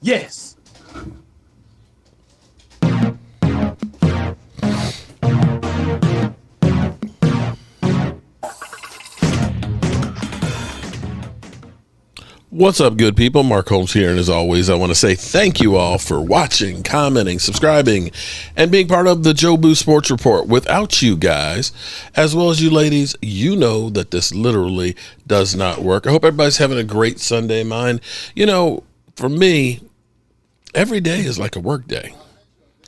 Yes. What's up, good people? Mark Holmes here, and as always, I want to say thank you all for watching, commenting, subscribing, and being part of the Joe Boo Sports Report. Without you guys, as well as you ladies, you know that this literally does not work. I hope everybody's having a great Sunday. Mine, for me, every day is like a work day.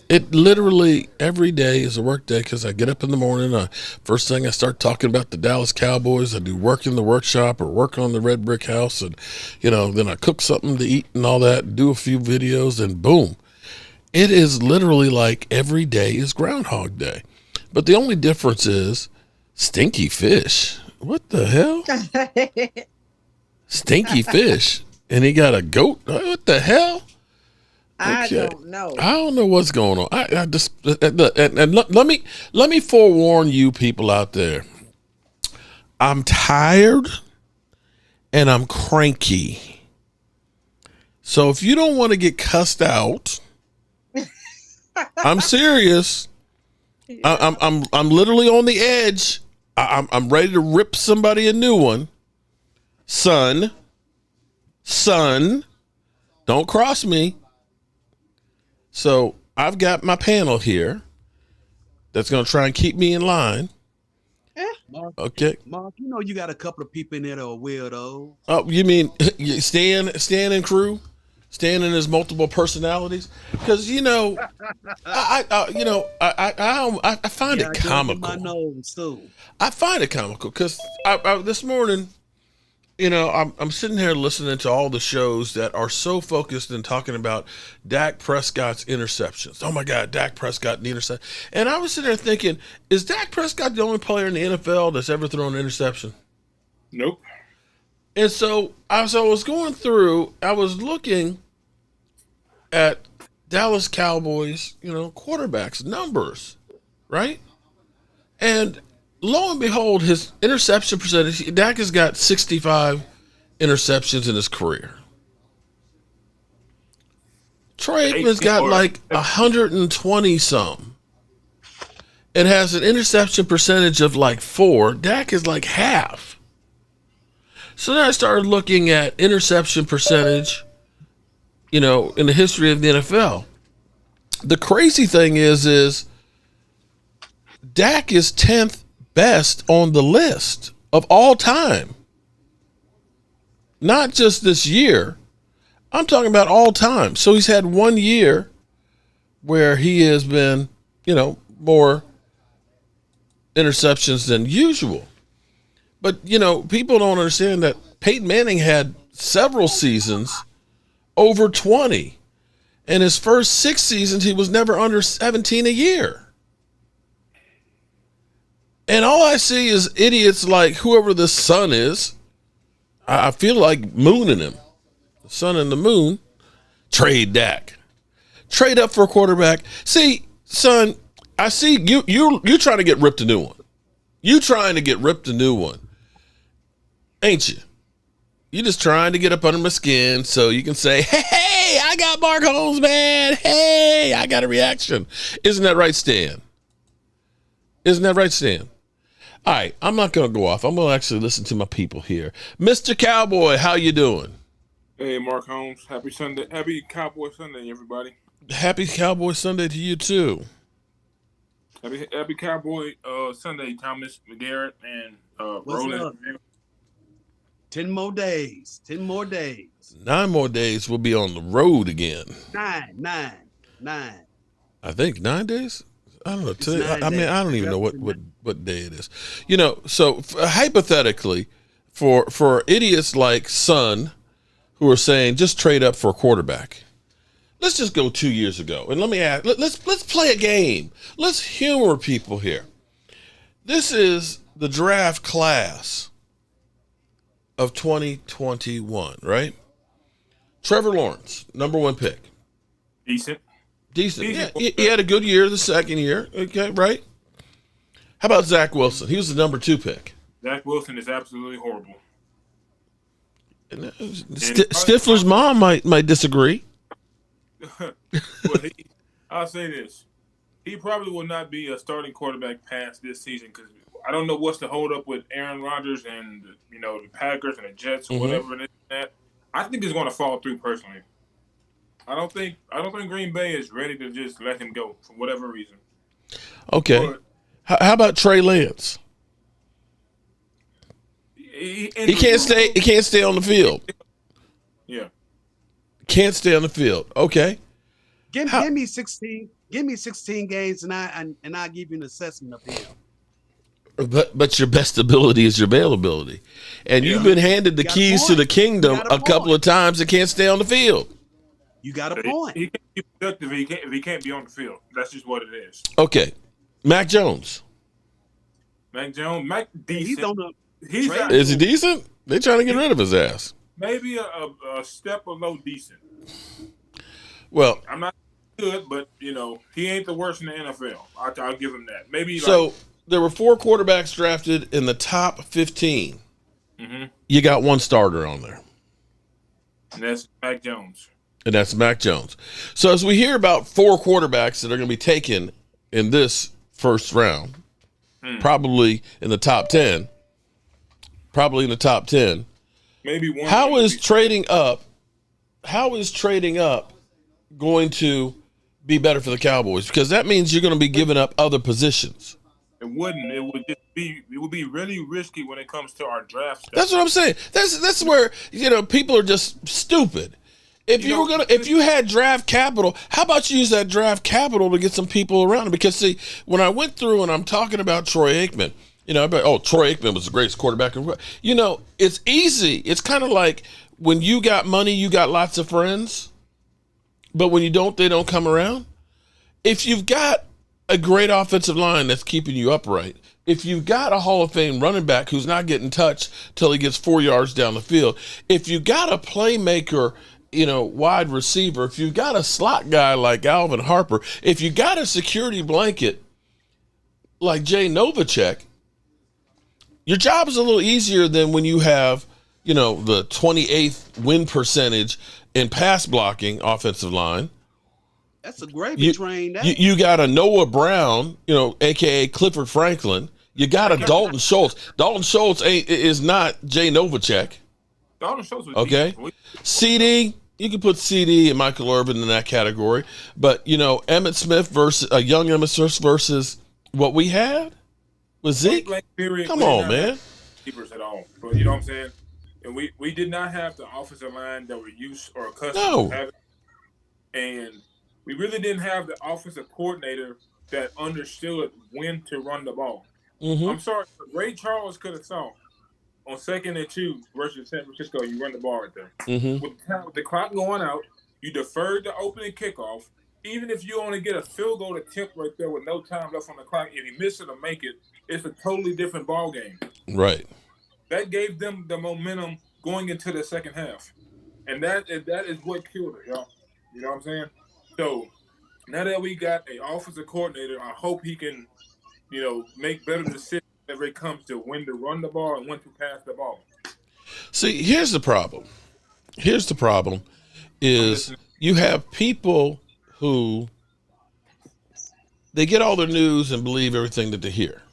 It literally every day is a work day because I get up in the morning. First thing I start talking about the Dallas Cowboys. I do work in the workshop or work on the red brick house, and then I cook something to eat and all that. Do a few videos, and boom, it is literally like every day is Groundhog Day. But the only difference is stinky fish. What the hell? Stinky fish, and he got a goat. What the hell? I don't know. I don't know what's going on. I just and let me forewarn you people out there. I'm tired and I'm cranky. So if you don't want to get cussed out, I'm serious. Yeah. I'm literally on the edge. I'm ready to rip somebody a new one. Son, don't cross me. So I've got my panel here that's going to try and keep me in line. Mark, okay. Mark, you got a couple of people in there that are weirdos. Oh, you mean Stan and crew? Stan and his multiple personalities? Because, I find it comical. My nose too. I find it comical because this morning, I'm sitting here listening to all the shows that are so focused and talking about Dak Prescott's interceptions. Oh my God, Dak Prescott and the interception. And I was sitting there thinking, is Dak Prescott the only player in the NFL that's ever thrown an interception? Nope. And so as I was going through, I was looking at Dallas Cowboys, quarterbacks numbers, right? And lo and behold, his interception percentage, Dak has got 65 interceptions in his career. Troy Aikman's got like 120 some and has an interception percentage of like 4. Dak is like half. So then I started looking at interception percentage, in the history of the NFL. The crazy thing is Dak is 10th best on the list of all time. Not just this year. I'm talking about all time. So he's had 1 year where he has been, more interceptions than usual. But, people don't understand that Peyton Manning had several seasons over 20. In his first 6 seasons, he was never under 17 a year. And all I see is idiots like whoever the sun is. I feel like mooning him. The sun and the moon. Trade Dak. Trade up for a quarterback. See, son, I see you're trying to get ripped a new one. You trying to get ripped a new one. Ain't you? You just trying to get up under my skin so you can say, hey, I got Mark Holmes, man. Hey, I got a reaction. Isn't that right, Stan? Isn't that right, Stan? All right, I'm not going to go off. I'm going to actually listen to my people here. Mr. Cowboy, how you doing? Hey, Mark Holmes. Happy Sunday. Happy Cowboy Sunday, everybody. Happy Cowboy Sunday to you, too. Happy Cowboy Sunday, Thomas McGarrett and Roland. 10 more days. 10 more days. 9 more days we'll be on the road again. Nine. I think 9 days? I don't know. Today, I mean, I don't even know what day it is. So hypothetically, for idiots like Son, who are saying just trade up for a quarterback, let's just go 2 years ago and let me ask. Let's play a game. Let's humor people here. This is the draft class of 2021, right? Trevor Lawrence, number 1 pick. Decent. Yeah, he had a good year the second year. Okay, right? How about Zach Wilson? He was the number 2 pick. Zach Wilson is absolutely horrible. Stifler's mom might disagree. but I'll say this: he probably will not be a starting quarterback past this season because I don't know what's the hold up with Aaron Rodgers and the Packers and the Jets or whatever it is. That I think it's going to fall through personally. I don't think Green Bay is ready to just let him go for whatever reason. Okay. But how about Trey Lance? He can't stay. He can't stay on the field. Yeah. Can't stay on the field. Okay. Give me 16. Give me 16 games, and I'll give you an assessment of him. But your best ability is your availability, and you've been handed the keys to the kingdom a couple of times and can't stay on the field. You got a point. He can't be productive if he can't be on the field. That's just what it is. Okay, Mac Jones. Mac decent. He's on the. Is he decent? They're trying to get rid of his ass. Maybe a step below decent. Well, I'm not good, but he ain't the worst in the NFL. I'll give him that. Maybe so. There were 4 quarterbacks drafted in the top 15. Mm-hmm. You got 1 starter on there. And that's Mac Jones. And that's Mac Jones. So as we hear about 4 quarterbacks that are going to be taken in this first round, probably in the top 10, maybe one. How is trading up going to be better for the Cowboys? Because that means you're going to be giving up other positions. It wouldn't. It would be really risky when it comes to our draft stuff. That's what I'm saying. That's where people are just stupid. If you had draft capital, how about you use that draft capital to get some people around it? Because see, when I went through and I'm talking about Troy Aikman, Troy Aikman was the greatest quarterback. It's easy. It's kind of like when you got money, you got lots of friends, but when you don't, they don't come around. If you've got a great offensive line that's keeping you upright, if you've got a Hall of Fame running back who's not getting touched till he gets 4 yards down the field, if you got a playmaker, wide receiver, if you've got a slot guy like Alvin Harper, if you got a security blanket like Jay Novacek, your job is a little easier than when you have, the 28th win percentage in pass blocking offensive line. That's a gravy train. You got a Noah Brown, a.k.a. Clifford Franklin. You got a Dalton Schultz. Dalton Schultz is not Jay Novacek. Dalton Schultz was okay. CD, you can put CD and Michael Irvin in that category. But, Emmitt Smith versus young Emmitt Smith versus what we had with Zeke. Come on, man. Keepers at all. But you know what I'm saying? And we did not have the offensive line that we're used or accustomed to having. And we really didn't have the offensive coordinator that understood when to run the ball. Mm-hmm. I'm sorry, Ray Charles could have saw on 2nd and 2 versus San Francisco, you run the ball right there. Mm-hmm. With the clock going out, you deferred the opening kickoff. Even if you only get a field goal attempt right there with no time left on the clock, if you miss it or make it, it's a totally different ball game. Right. That gave them the momentum going into the second half. And that is what killed it, y'all. You know what I'm saying? So now that we got an offensive coordinator, I hope he can, make better decisions whenever it comes to when to run the ball and when to pass the ball. See, here's the problem. Is you have people who they get all their news and believe everything that they hear.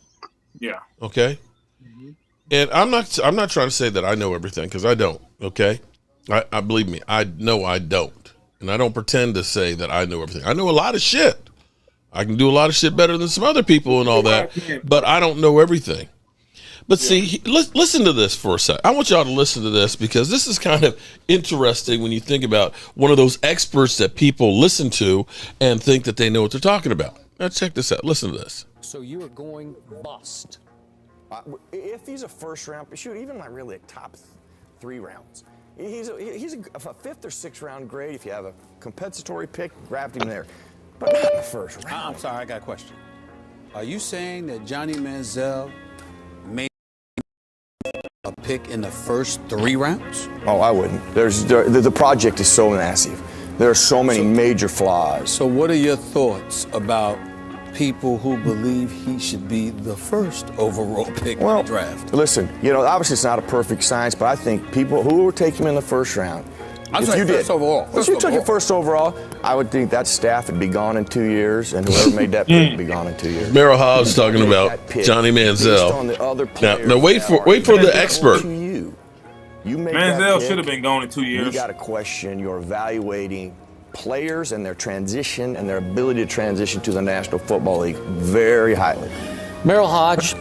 Yeah. Okay. Mm-hmm. And I'm not trying to say that I know everything because I don't. Okay. I believe me. I know I don't. And I don't pretend to say that I know everything. I know a lot of shit. I can do a lot of shit better than some other people and all that, but I don't know everything. But see, listen to this for a second. I want y'all to listen to this because this is kind of interesting when you think about one of those experts that people listen to and think that they know what they're talking about. Now check this out. Listen to this. So you are going bust. If he's a first round, shoot, even like really a top 3 rounds. He's a 5th or 6th round grade. If you have a compensatory pick, grabbed him there. But not in the first round. I'm sorry, I got a question. Are you saying that Johnny Manziel made a pick in the first 3 rounds? Oh, I wouldn't. The project is so massive. There are so many major flaws. So what are your thoughts about people who believe he should be the first overall pick in the draft? Listen, obviously it's not a perfect science, but I think people who will take him in the first round I'm If saying you did. first overall. If you took it first overall, I would think that staff would be gone in 2 years, and whoever made that pick would be gone in 2 years. Merrill Hobbs talking about Johnny Manziel. Now wait for the expert. You made Manziel should have been gone in 2 years. You got to question your evaluating players and their transition and their ability to transition to the National Football League very highly. Merrill Hodge,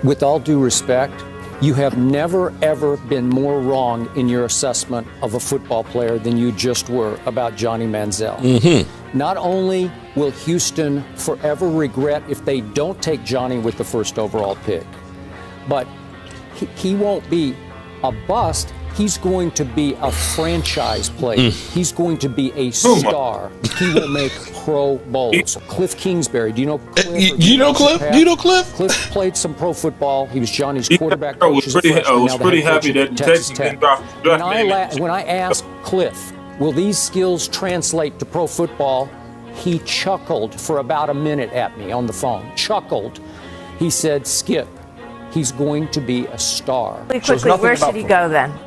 with all due respect, you have never, ever been more wrong in your assessment of a football player than you just were about Johnny Manziel. Mm-hmm. Not only will Houston forever regret if they don't take Johnny with the first overall pick, but he won't be a bust. He's going to be a franchise player. He's going to be a star. He will make Pro Bowls. Cliff Kingsbury, do you know Cliff? You know Cliff? Do you know Cliff? Cliff played some pro football. He was Johnny's quarterback I coach. was pretty happy that Texas didn't drop When I asked Cliff, will these skills translate to pro football, he chuckled for about a minute at me on the phone. Chuckled. He said, Skip, he's going to be a star. Quickly, where should he go then?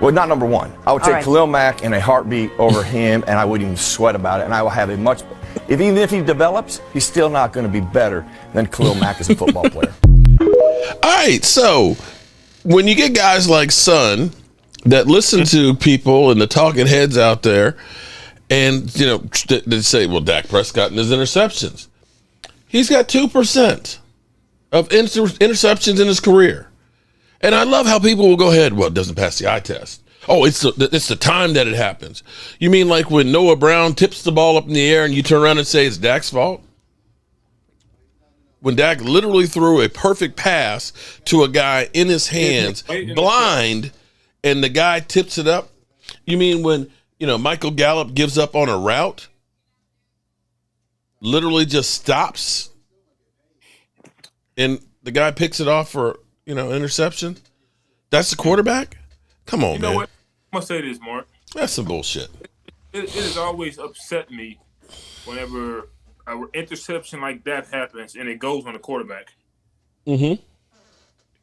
Well, not number one. I would All take right. Khalil Mack in a heartbeat over him, and I wouldn't even sweat about it. And I will have a much. Even if he develops, he's still not going to be better than Khalil Mack as a football player. All right, so when you get guys like Son that listen to people and the talking heads out there, and they say, "Well, Dak Prescott and his interceptions, he's got 2% of interceptions in his career." And I love how people will go ahead, well, it doesn't pass the eye test. Oh, it's the time that it happens. You mean like when Noah Brown tips the ball up in the air and you turn around and say it's Dak's fault? When Dak literally threw a perfect pass to a guy in his hands, blind, and the guy tips it up? You mean when, Michael Gallup gives up on a route? Literally just stops and the guy picks it off for interception? That's the quarterback? Come on, man. You know what? I'm going to say this, Mark. That's some bullshit. It has always upset me whenever an interception like that happens and it goes on the quarterback. Mm-hmm.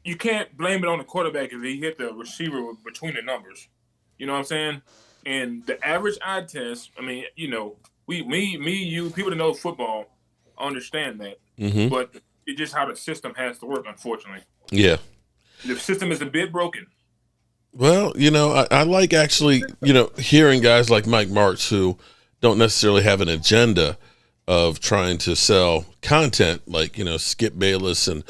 You can't blame it on the quarterback if he hit the receiver between the numbers. You know what I'm saying? And the average eye test, I mean, you, people that know football understand that. Mm-hmm. But it's just how the system has to work, unfortunately. Yeah. The system is a bit broken. Well, I like actually, hearing guys like Mike Martz who don't necessarily have an agenda of trying to sell content like, Skip Bayless and,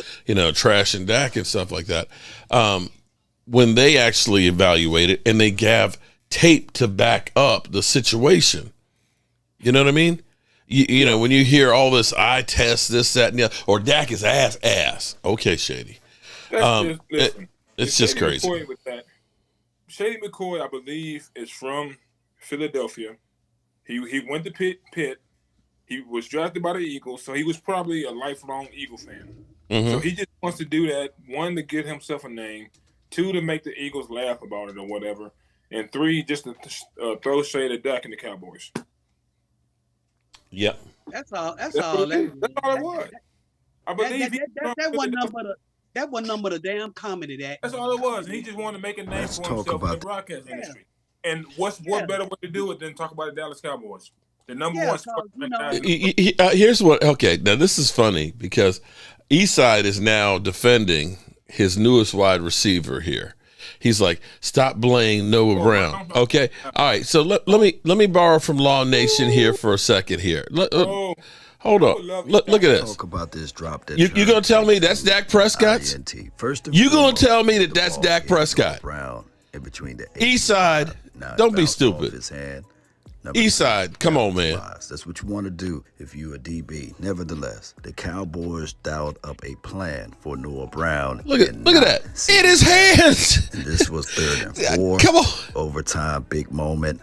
Trash and Dak and stuff like that. When they actually evaluate it and they have tape to back up the situation. You know what I mean? You know, when you hear all this eye test, this, that, and the other, or Dak is ass. Okay, Shady. It's just crazy. McCoy with that. Shady McCoy, I believe, is from Philadelphia. He went to Pitt. He was drafted by the Eagles, so he was probably a lifelong Eagle fan. Mm-hmm. So he just wants to do that, 1, to get himself a name, 2, to make the Eagles laugh about it or whatever, and 3, just to throw shade at Dak and the Cowboys. Yep. That's all. That's That's all. all it was. I believe that one number the damn comedy that. That's all it was. And he just wanted to make a name for himself in the broadcast industry. And what better way to do it than talk about the Dallas Cowboys? The number one sport. Here's what. Okay, now this is funny because Eastside is now defending his newest wide receiver here. He's like, stop blaming Noah Brown. Okay, all right. So let me borrow from Law Nation here for a second here. Hold on. Look at this. Talk about this drop that. You gonna tell me that's Dak Prescott's? You gonna tell me that that's Dak Prescott? Brown in between the Eastside, don't be stupid. Eastside, come on, man. That's what you want to do if you're a DB. Nevertheless, the Cowboys dialed up a plan for Noah Brown. Look at that. In his hands. And this was 3rd and 4. Come on. Overtime, big moment.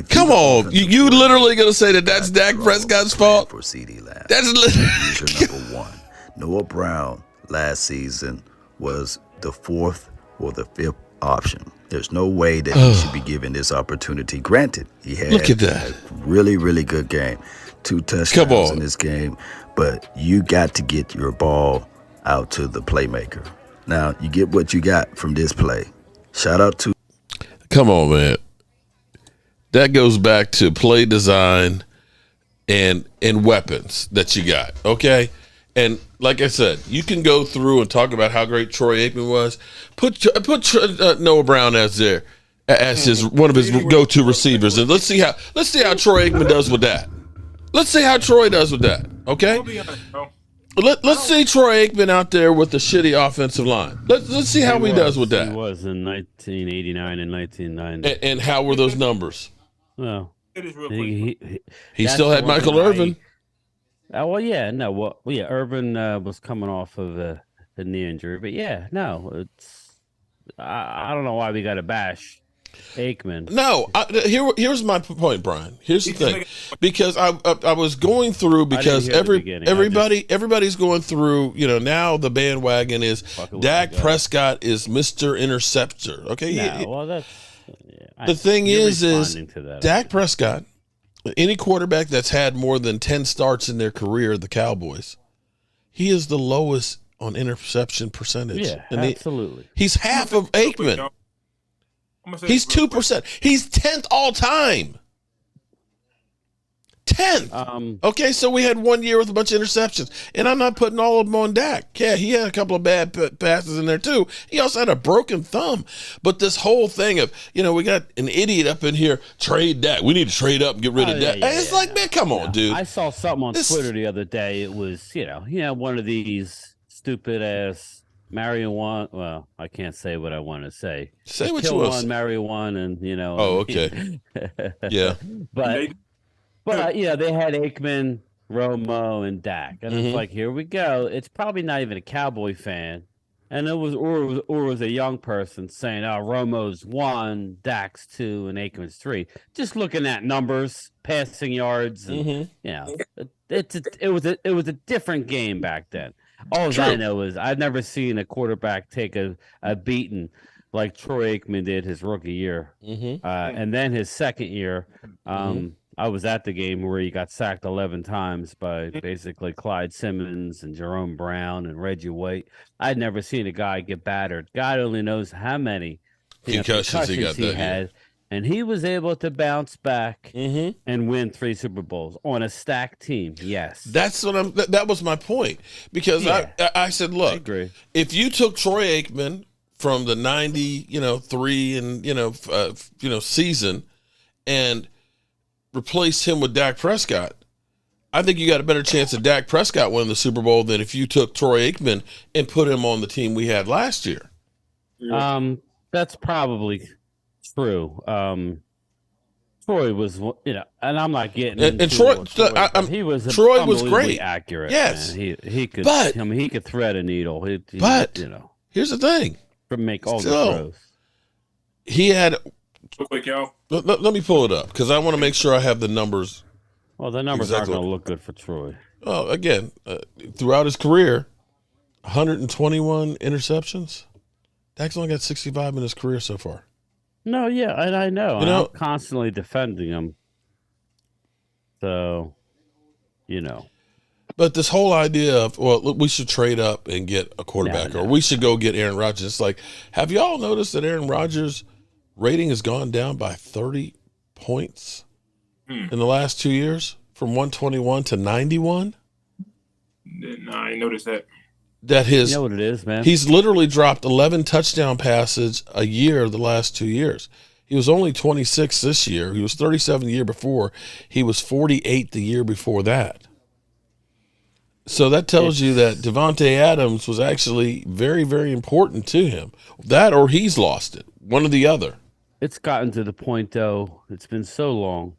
Come on. You literally going to say that that's Dak Prescott's fault? For CD Lamb. That's User number 1. Noah Brown last season was the 4th or the 5th option. There's no way that he should be given this opportunity. Granted, he had a really, really good game. 2 touchdowns in this game. But you got to get your ball out to the playmaker. Now, you get what you got from this play. Shout out to Come on, man. That goes back to play design and weapons that you got, okay? And like I said, you can go through and talk about how great Troy Aikman was. Put Noah Brown as his one of his go-to receivers, and let's see how Troy Aikman does with that. Let's see how Troy does with that, okay? Let's see Troy Aikman out there with the shitty offensive line. Let's see how he does with that. He was in 1989 and 1990. And how were those numbers? Well, he still had Michael Irvin. Irvin was coming off of a knee injury, but I don't know why we got to bash Aikman. No, here's my point, Brian. Here's the thing, because I was going through, because everybody's going through. Now the bandwagon is Dak Prescott is Mr. Interceptor. Okay, the thing is Dak Prescott. Any quarterback that's had more than 10 starts in their career, the Cowboys, he is the lowest on interception percentage. Yeah, absolutely. He's half of Aikman. He's 2%. He's 10th all time. 10th. Okay, so we had 1 year with a bunch of interceptions, and I'm not putting all of them on Dak. Yeah, he had a couple of bad passes in there too. He also had a broken thumb. But this whole thing of, we got an idiot up in here, trade Dak. We need to trade up and get rid of Dak. It's like, man, come on, dude. I saw something on Twitter the other day. It was, one of these stupid ass marry one. Well, I can't say what I want to say. Say what kill you want. One, marry one, and Oh, okay. Yeah. But they had Aikman, Romo, and Dak, and it's like, here we go. It's probably not even a Cowboy fan, and it was a young person saying, "Oh, Romo's 1, Dak's 2, and Aikman's 3." Just looking at numbers, passing yards, and it was a different game back then. All I know is I've never seen a quarterback take a beating like Troy Aikman did his rookie year, and then his second year. I was at the game where he got sacked 11 times by basically Clyde Simmons and Jerome Brown and Reggie White. I'd never seen a guy get battered. God only knows how many concussions he had. And he was able to bounce back and win 3 Super Bowls on a stacked team. Yes. That's what that was my point. Because I said, look, if you took Troy Aikman from the 93 and season and replaced him with Dak Prescott, I think you got a better chance of Dak Prescott winning the Super Bowl than if you took Troy Aikman and put him on the team we had last year. That's probably true. Troy was, and I'm not getting and Troy. He was Troy was great, accurate. Yes, man. He could. He could thread a needle. Here's the thing: to make all the throws. He had. Quick, y'all. Let me pull it up because I want to make sure I have the numbers. Well, the numbers aren't going to look good for Troy. Well, again, throughout his career, 121 interceptions. Dak's only got 65 in his career so far. No, yeah, and I know. I'm constantly defending him. So, But this whole idea of, look, we should trade up and get a quarterback, or we should go get Aaron Rodgers. It's like, have y'all noticed that Aaron Rodgers' rating has gone down by 30 points in the last 2 years, from 121 to 91? No, I ain't noticed that. You know what it is, man? He's literally dropped 11 touchdown passes a year the last 2 years. He was only 26 this year. He was 37 the year before. He was 48 the year before that. So that tells you that Devontae Adams was actually very, very important to him. That or he's lost it. One or the other. It's gotten to the point, though, it's been so long.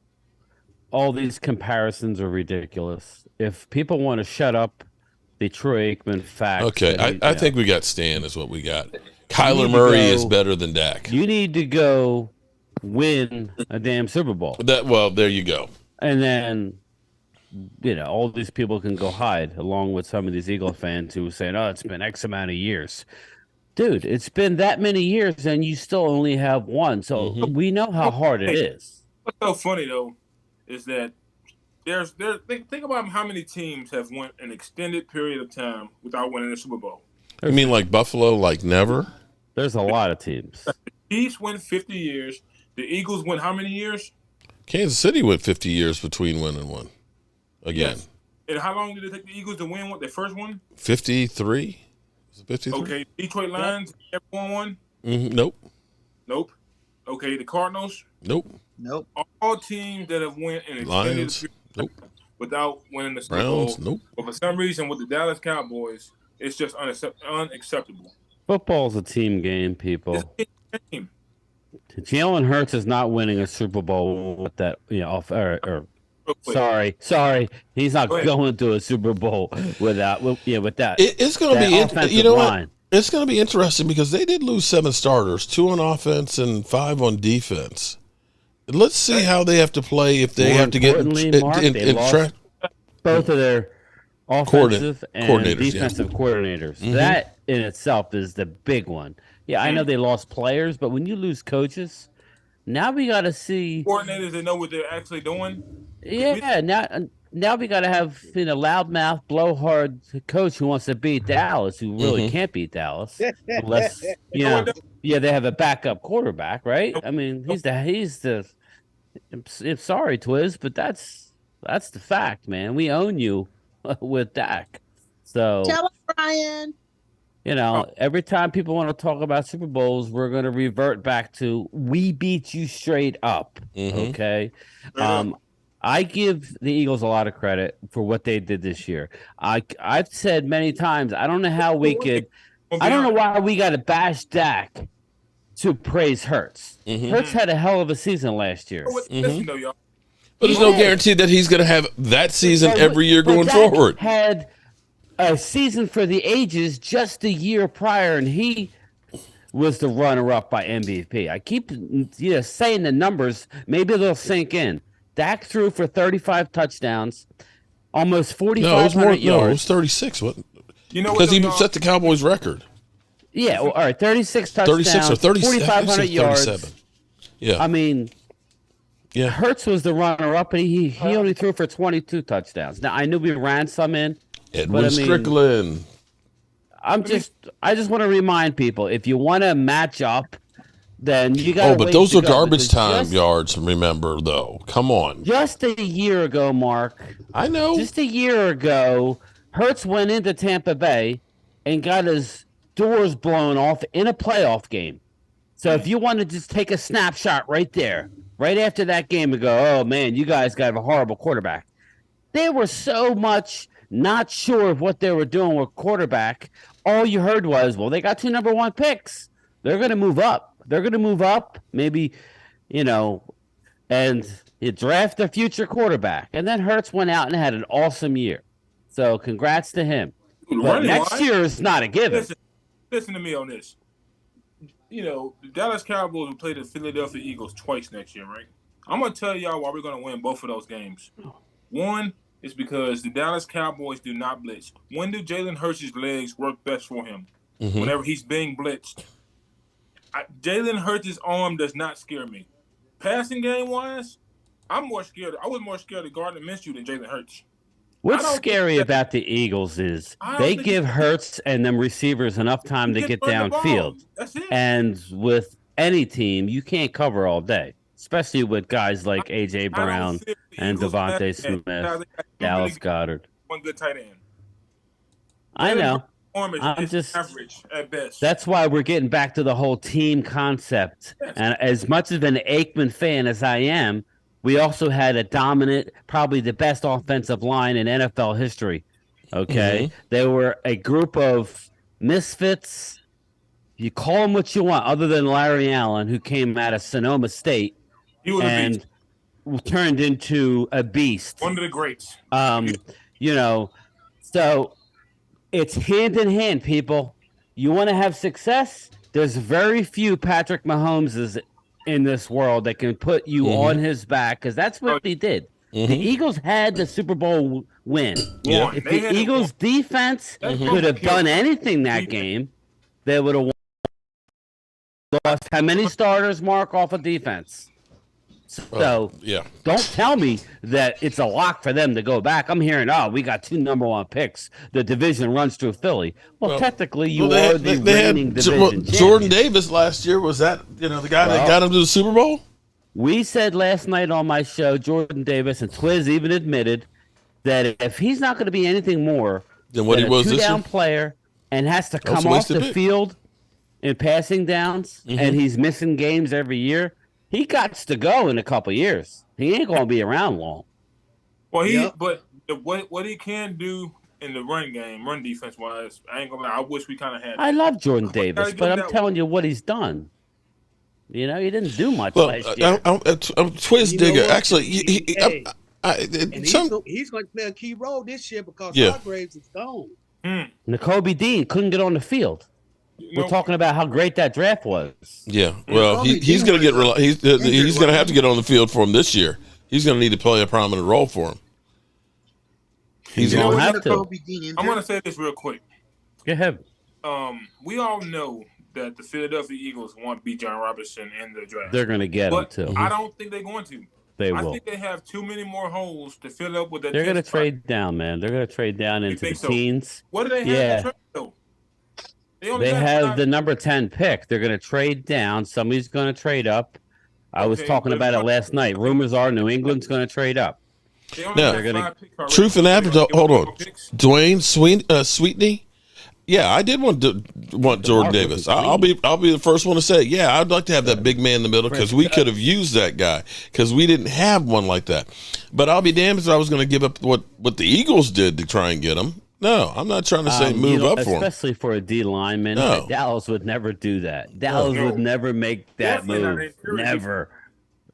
All these comparisons are ridiculous. If people want to shut up the Troy Aikman facts. Okay, I think we got Stan is what we got. Kyler Murray is better than Dak. You need to go win a damn Super Bowl. There you go. And then, all these people can go hide, along with some of these Eagle fans who are saying, oh, it's been X amount of years. Dude, it's been that many years and you still only have one. So we know how hard it is. What's so funny, though, is that think about how many teams have went an extended period of time without winning a Super Bowl. You mean like Buffalo, like never? There's a lot of teams. The Chiefs went 50 years. The Eagles went how many years? Kansas City went 50 years between win and one. Again. Yes. And how long did it take the Eagles to win their first one? 53? Was it 53? Okay. Detroit Lions, ever won one? Nope. Nope. Okay. The Cardinals? Nope. Nope. All teams that have won an Lions? extended Nope. without winning the Super Browns? Bowl. Nope. But for some reason, with the Dallas Cowboys, it's just unacceptable. Football's a team game, people. It's a team. Jalen Hurts is not winning a Super Bowl with that, sorry, he's not going to a Super Bowl with that. It's going to be, what? It's going to be interesting because they did lose 7 starters, 2 on offense and 5 on defense. Let's see how they have to play if they have to get they lost both of their offensive and defensive coordinators. Mm-hmm. That in itself is the big one. Yeah, I know they lost players, but when you lose coaches, now we got to see coordinators that know what they're actually doing. Yeah, now we got to have loudmouth, blowhard coach who wants to beat Dallas, who really can't beat Dallas unless they have a backup quarterback, right? I mean, he's the. I'm sorry, Twiz, but that's the fact, man. We own you with Dak. So tell him, Brian. Every time people want to talk about Super Bowls, we're going to revert back to we beat you straight up. Okay. I give the Eagles a lot of credit for what they did this year. I've said many times, I don't know how we could, I don't know why we got to bash Dak to praise Hurts. Hurts had a hell of a season last year. Listen, though, y'all. But there's no guarantee that he's going to have that season every year going forward. Had a season for the ages just a year prior, and he was the runner-up by MVP. I keep saying the numbers. Maybe they'll sink in. Dak threw for 35 touchdowns, almost 4,500 yards. No, it was 36. What? Because he set the Cowboys record. Yeah, well, all right, 36 touchdowns, 36 or 4,500 yards. 37. Yeah. I mean, Hurts was the runner-up, and he only threw for 22 touchdowns. Now, I knew we ran some in. Edwin Strickland. I just want to remind people, if you want to match up, then you got. But those are garbage time yards. Remember, though, come on. Just a year ago, Mark. I know. Just a year ago, Hurts went into Tampa Bay and got his doors blown off in a playoff game. So if you want to just take a snapshot right there, right after that game, and go, oh man, you guys got a horrible quarterback. They were so much not sure of what they were doing with quarterback. All you heard was, well, they got 2 number 1 picks. They're going to move up. They're going to move up, maybe, and you draft a future quarterback. And then Hurts went out and had an awesome year. So congrats to him. But next year is not a given. Listen to me on this. The Dallas Cowboys will play the Philadelphia Eagles twice next year, right? I'm going to tell y'all why we're going to win both of those games. One is because the Dallas Cowboys do not blitz. When do Jalen Hurts' legs work best for him? Whenever he's being blitzed. Jalen Hurts' arm does not scare me. Passing game wise, I'm more scared. I was more scared of Gardner Minshew than Jalen Hurts. What's scary about the Eagles is they give Hurts and them receivers enough time to get downfield. That's it. And with any team, you can't cover all day, especially with guys like A.J. Brown and Devontae Smith, Dallas Goedert. One good tight end. I know. I'm just average at best. That's why we're getting back to the whole team concept. Yes. And as much of an Aikman fan as I am, we also had a dominant, probably the best offensive line in NFL history. Okay, they were a group of misfits. You call them what you want, other than Larry Allen, who came out of Sonoma State and turned into a beast. One of the greats. So. It's hand in hand, people. You want to have success? There's very few Patrick Mahomeses in this world that can put you on his back, because that's what he did. The Eagles had the Super Bowl win. Yeah. If the Eagles' defense could have done anything that game, they would have lost how many starters, Mark, off of defense? So don't tell me that it's a lock for them to go back. I'm hearing, we got 2 number 1 picks. The division runs through Philly. Well, technically, you are the reigning division champion. Jordan Davis last year was that the guy that got him to the Super Bowl? We said last night on my show, Jordan Davis and Twiz even admitted that if he's not going to be anything more Than what than he a was this two-down year? player and has to That was come a off wasted the pick. field in passing downs, and he's missing games every year, he got to go in a couple of years. He ain't going to be around long. Well, what he can do in the run game, run defense wise, I ain't gonna lie. I wish we kind of had. I love Jordan But you gotta Davis, give but him I'm that telling you what he's done. You know, he didn't do much Well, last year. Twiz You know Digger, what? actually, Hey, and he's some, going to play a key role this year because Yeah. Hargraves is gone. N'Kobe Dean couldn't get on the field. We're talking about how great that draft was. yeah. Well, he's going to get he's going to have to get on the field for him this year. He's going to need to play a prominent role for him. He's going to have to. I'm going to say this real quick. Go ahead. We all know that the Philadelphia Eagles want B. John Robinson in the draft. They're going to get him too. I don't think they're going to. They will. I think they have too many more holes to fill up with that. They're going to trade down, man. They're going to trade down into the teens. What do they have to trade though? They have the number 10 pick. They're going to trade down. Somebody's going to trade up. I was talking about it last night. Rumors are New England's going to trade up. Now, truth and advertising. Hold on, Dwayne Sweetney. Yeah, I did want Jordan Davis. I'll be the first one to say, yeah, I'd like to have that big man in the middle because we could have used that guy because we didn't have one like that. But I'll be damned if I was going to give up what the Eagles did to try and get him. No, I'm not trying to say move up for him. Especially for a D lineman. No. Dallas would never do that. Dallas would never make that move.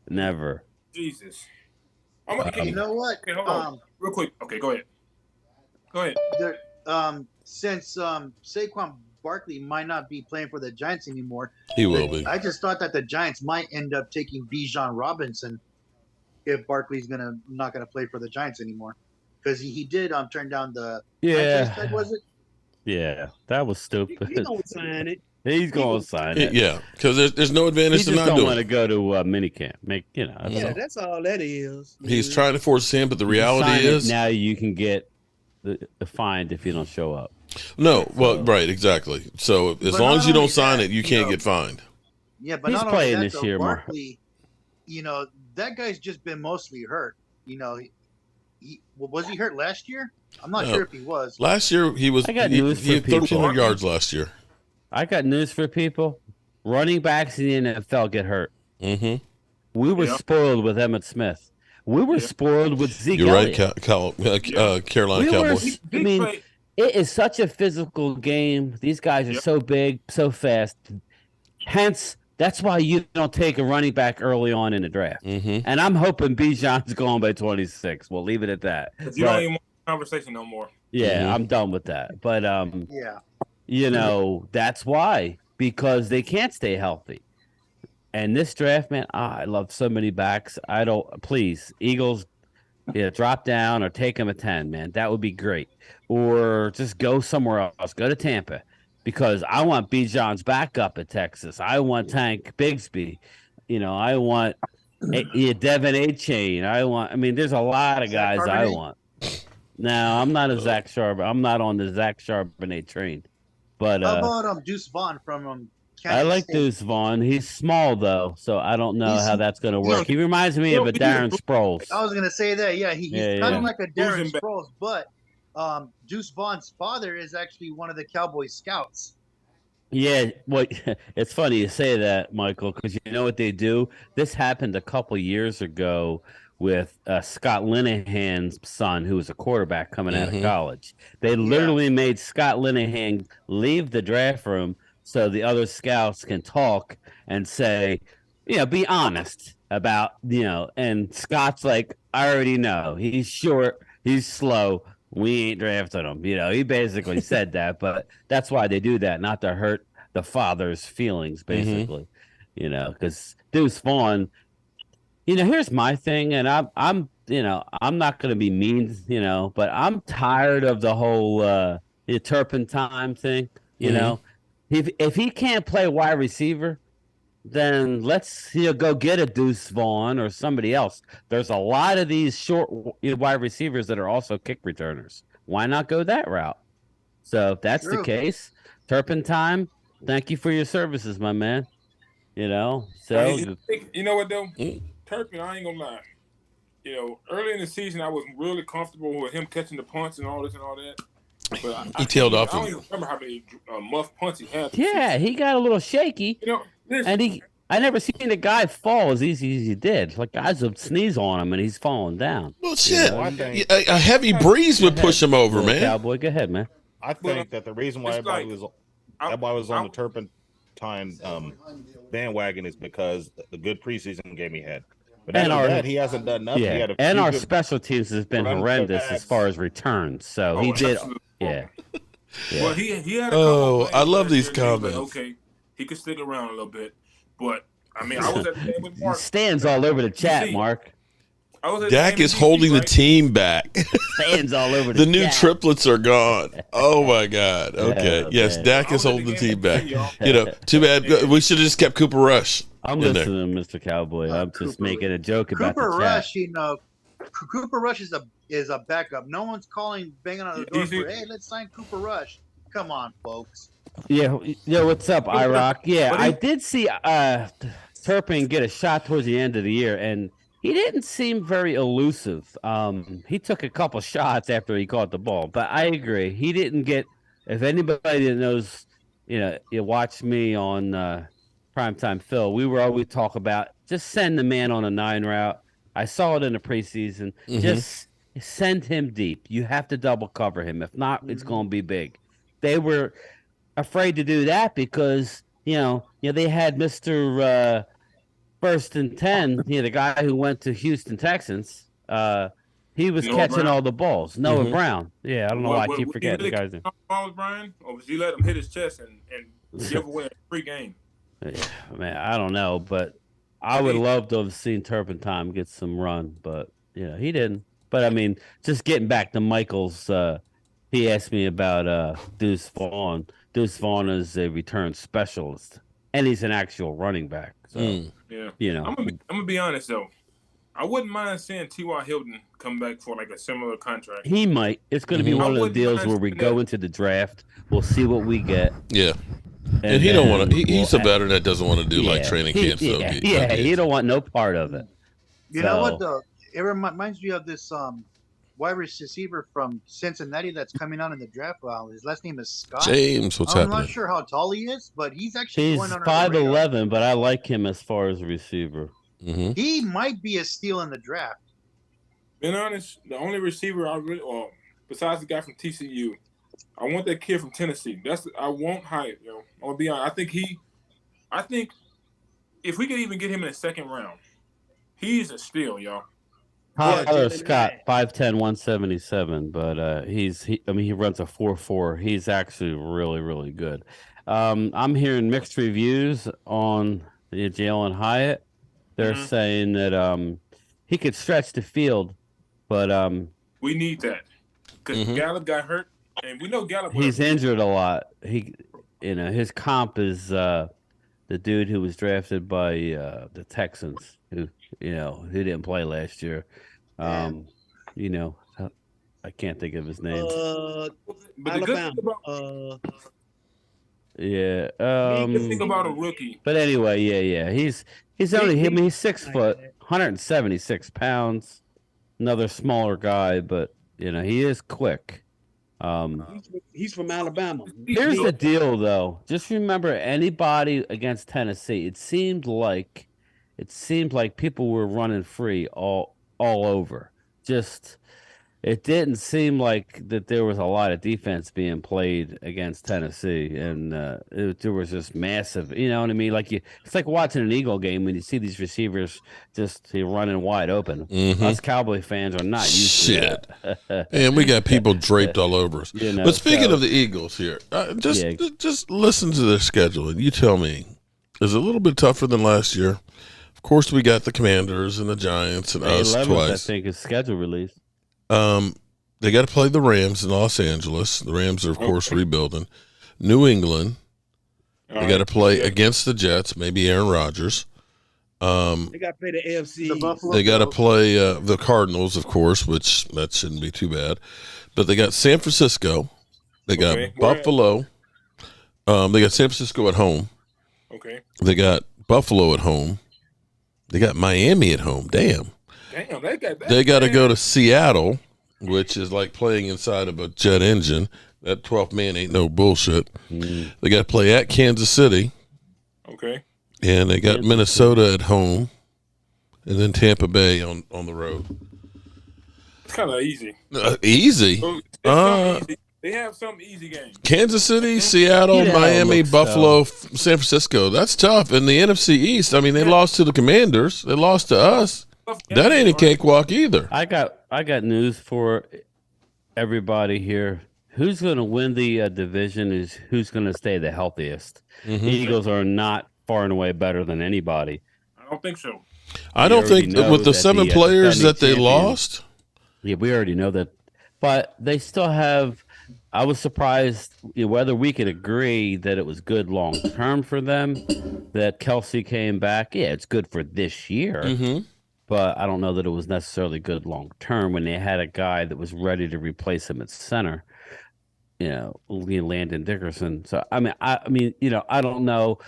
Never. Jesus. You know what? Okay, hold on. Real quick. Okay, go ahead. Since Saquon Barkley might not be playing for the Giants anymore, he will be. I just thought that the Giants might end up taking Bijan Robinson if Barkley's not gonna play for the Giants anymore, because he did turn down the franchise tag, was it? Yeah, that was stupid. He's gonna sign it. He's gonna sign it. Yeah, because there's no advantage to not doing. He just don't want to go to minicamp. That's all that is. He's trying to force him, but the reality is now you can get the fined if you don't show up. No, well, right, exactly. So as long as you don't sign it, you can't get fined. Yeah, but he's not playing only that, this year, Barkley, that guy's just been mostly hurt. Was he hurt last year? I'm not sure if he was. Last year he was. I got he news for had people. 1,300 yards last year. I got news for people. Running backs in the NFL get hurt. Mm-hmm. We were spoiled with Emmitt Smith. We were spoiled with Zeke You're Elliott. right, Carolina Cowboys. I mean, it is such a physical game. These guys are so big, so fast. Hence, that's why you don't take a running back early on in the draft. Mm-hmm. And I'm hoping Bijan's going by 26. We'll leave it at that. You don't even want a conversation no more. Yeah, I'm done with that. But that's why, because they can't stay healthy. And this draft, man, I love so many backs. Please, Eagles, drop down or take them at 10, man. That would be great. Or just go somewhere else. Go to Tampa, because I want Bijan's backup at Texas. I want Tank Bigsby. I want Devin A-Chain. There's a lot of guys I want. Now, I'm not a Zach Charbonnet. I'm not on the Zach Charbonnet train. But how about Deuce Vaughn from I like Deuce Vaughn. He's small, though, so I don't know how that's going to work. He reminds me of a Darren Sproles. I was going to say that. Yeah, he's kind of like a Darren Sproles, but Deuce Vaughn's father is actually one of the Cowboys scouts. Yeah, well, it's funny you say that, Michael, because you know what they do? This happened a couple years ago with Scott Linehan's son, who was a quarterback coming out of college. They literally made Scott Linehan leave the draft room so the other scouts can talk and say, be honest about, and Scott's like, I already know. He's short, he's slow. We ain't drafting him. He basically said that, but that's why they do that, not to hurt the father's feelings, basically. Because Deuce Vaughn, here's my thing, and I'm not going to be mean, but I'm tired of the whole turpentine thing. If he can't play wide receiver, then let's go get a Deuce Vaughn or somebody else. There's a lot of these short wide receivers that are also kick returners. Why not go that route? So if that's the case, turpentine, thank you for your services, my man. You know, Now, so you know what though, Turpin, I ain't gonna lie. You know, early in the season, I was really comfortable with him catching the punts and all this and all that. But he tailed off. I don't even remember how many muff punts he had. Yeah, he got a little shaky. You know, and I never seen a guy fall as easy as he did. Like guys would sneeze on him and he's falling down. Well, shit, a heavy breeze would push him over, man. Cowboy, go ahead, man. I think that the reason why everybody was on the turpentine bandwagon is because the good preseason game he had. But after that, he hasn't done nothing. Yeah, and our special teams has been horrendous as far as returns. So he did. Yeah. Well, he had a couple I love these like, comments. okay, he could stick around a little bit, but I mean, I was at the game with Mark. Stands all over the chat, Mark. Dak is holding the team back. Stands all over the new triplets are gone. Oh my God. Okay. Yes, Dak is holding the team back. You know, too bad. We should have just kept Cooper Rush. I'm listening, Mr. Cowboy. I'm just making a joke about the chat. Rush, you know, Cooper Rush is a backup. No one's banging on the door for, hey, let's sign Cooper Rush. Come on, folks. Yeah, what's up, IROC? Yeah, I did see Turpin get a shot towards the end of the year, and he didn't seem very elusive. He took a couple shots after he caught the ball, but I agree. He didn't get, if anybody that knows, you watch me on Primetime Phil, we were always talk about just send the man on a 9 route. I saw it in the preseason. Just send him deep. You have to double cover him. If not, it's going to be big. They were afraid to do that because, they had Mr. First and 10, the guy who went to Houston Texans. He was catching all the balls. Noah Brown. Yeah, I don't know why I keep forgetting the guy's name. Brian, or was he let him hit his chest and give away a free game? Man, I don't know, but I would love to have seen Turpentine get some run, but he didn't. But I mean, just getting back to Michael's, he asked me about Deuce Vaughn. Deuce Vaughn is a return specialist, and he's an actual running back. So, I'm gonna be honest though. I wouldn't mind seeing T.Y. Hilton come back for like a similar contract. He might. It's going to be one of the deals where we go into the draft. We'll see what we get. Yeah. And he don't want to. He's a veteran that doesn't want to do like training camps. He don't want no part of it. You know what though? It reminds me of this wide receiver from Cincinnati that's coming out in the draft. His last name is Scott. James, what's happening? I'm not sure how tall he is, but he's actually he's 5'11", but I like him as far as a receiver. He might be a steal in the draft. Being honest, the only receiver I really, besides the guy from TCU, I want that kid from Tennessee. I want Hyatt. I'm gonna be honest. I think if we could even get him in the second round, he's a steal, y'all. Tyler Scott, 5'10", 177, but he runs a 4.4. He's actually really, really good. I'm hearing mixed reviews on Jalen Hyatt. They're saying that he could stretch the field, but we need that because Gallup got hurt, and we know Gallup. He's injured a lot. His comp is the dude who was drafted by the Texans, who didn't play last year. I can't think of his name. But the good thing about good thing about a rookie. But anyway, he's only he's 6 foot, 176 pounds. Another smaller guy, but he is quick. He's from Alabama. Here's the deal, though. Just remember, anybody against Tennessee, it seemed like people were running free all over. It didn't seem like that there was a lot of defense being played against Tennessee, and there was just massive. You know what I mean? It's like watching an Eagle game when you see these receivers just running wide open. Us Cowboy fans are not used to that. And we got people draped all over us. But speaking of the Eagles here, just listen to their schedule and you tell me, is it a little bit tougher than last year? Of course, we got the Commanders and the Giants and us twice. I think is schedule release. They got to play the Rams in Los Angeles. The Rams are, of course, rebuilding. New England. They got to play against the Jets, maybe Aaron Rodgers. They got to play the AFC. They got to play the Cardinals, of course, which that shouldn't be too bad. But they got San Francisco. They got Buffalo. They got San Francisco at home. Okay. They got Buffalo at home. They got Miami at home. Damn, they got that. They got to go to Seattle, which is like playing inside of a jet engine. That 12th man ain't no bullshit. They got to play at Kansas City. Okay. And they got Minnesota at home, and then Tampa Bay on the road. It's kind of easy. Easy? Easy. They have some easy games. Kansas City, Seattle, Miami, Buffalo, San Francisco. That's tough. In the NFC East, I mean, they lost to the Commanders. They lost to us. That ain't a cakewalk either. I got news for everybody here. Who's going to win the division is who's going to stay the healthiest. The Eagles are not far and away better than anybody. I don't think so. I don't think with the 7 players that they lost. Yeah, we already know that. But they still have. I was surprised whether we could agree that it was good long term for them, that Kelsey came back. Yeah, it's good for this year. But I don't know that it was necessarily good long term when they had a guy that was ready to replace him at center. Landon Dickerson. So I mean, I don't know.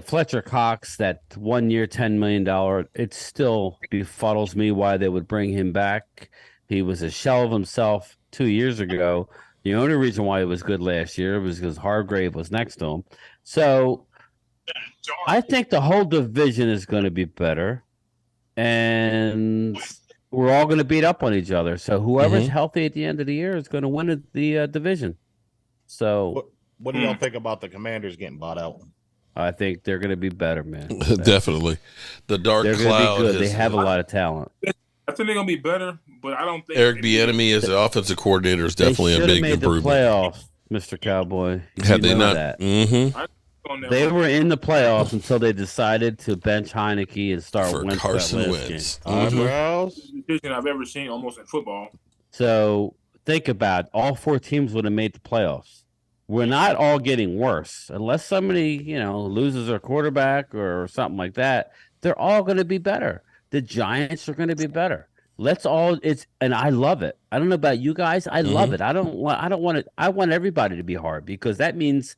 Fletcher Cox, that 1 year, $10 million. It still befuddles me why they would bring him back. He was a shell of himself 2 years ago. The only reason why he was good last year was because Hargrave was next to him. So I think the whole division is going to be better, and we're all going to beat up on each other. So whoever's healthy at the end of the year is going to win the division. So what do y'all think about the Commanders getting bought out? I think they're going to be better, man. Definitely. The dark cloud. Be good. They have a lot of talent. I think they're going to be better, but I don't think Eric Bieniemy as the offensive coordinator is definitely a big made improvement. The playoffs, Mr. Cowboy. Had they not? That? They were in the playoffs until they decided to bench Heineke and start for Carson Wentz. Decision I've ever seen almost in football. So think about it. All 4 teams would have made the playoffs. We're not all getting worse unless somebody loses their quarterback or something like that. They're all going to be better. The Giants are going to be better. And I love it. I don't know about you guys. I love it. I don't want it. I want everybody to be hard because that means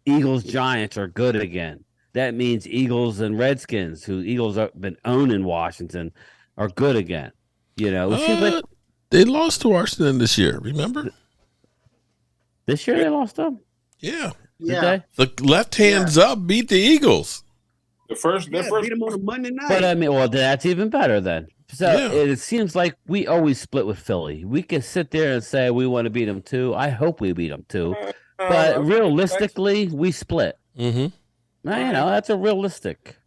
Eagles, Giants are good again. That means Eagles and Redskins, who Eagles have been owning Washington, are good again. They lost to Washington this year. Remember? This year they lost them. Yeah. Yeah. The left hands up beat the Eagles. The first beat them on a Monday night. But I mean, well, that's even better then. So it seems like we always split with Philly. We can sit there and say we want to beat them too. I hope we beat them too. But realistically, we split. Now, that's a realistic.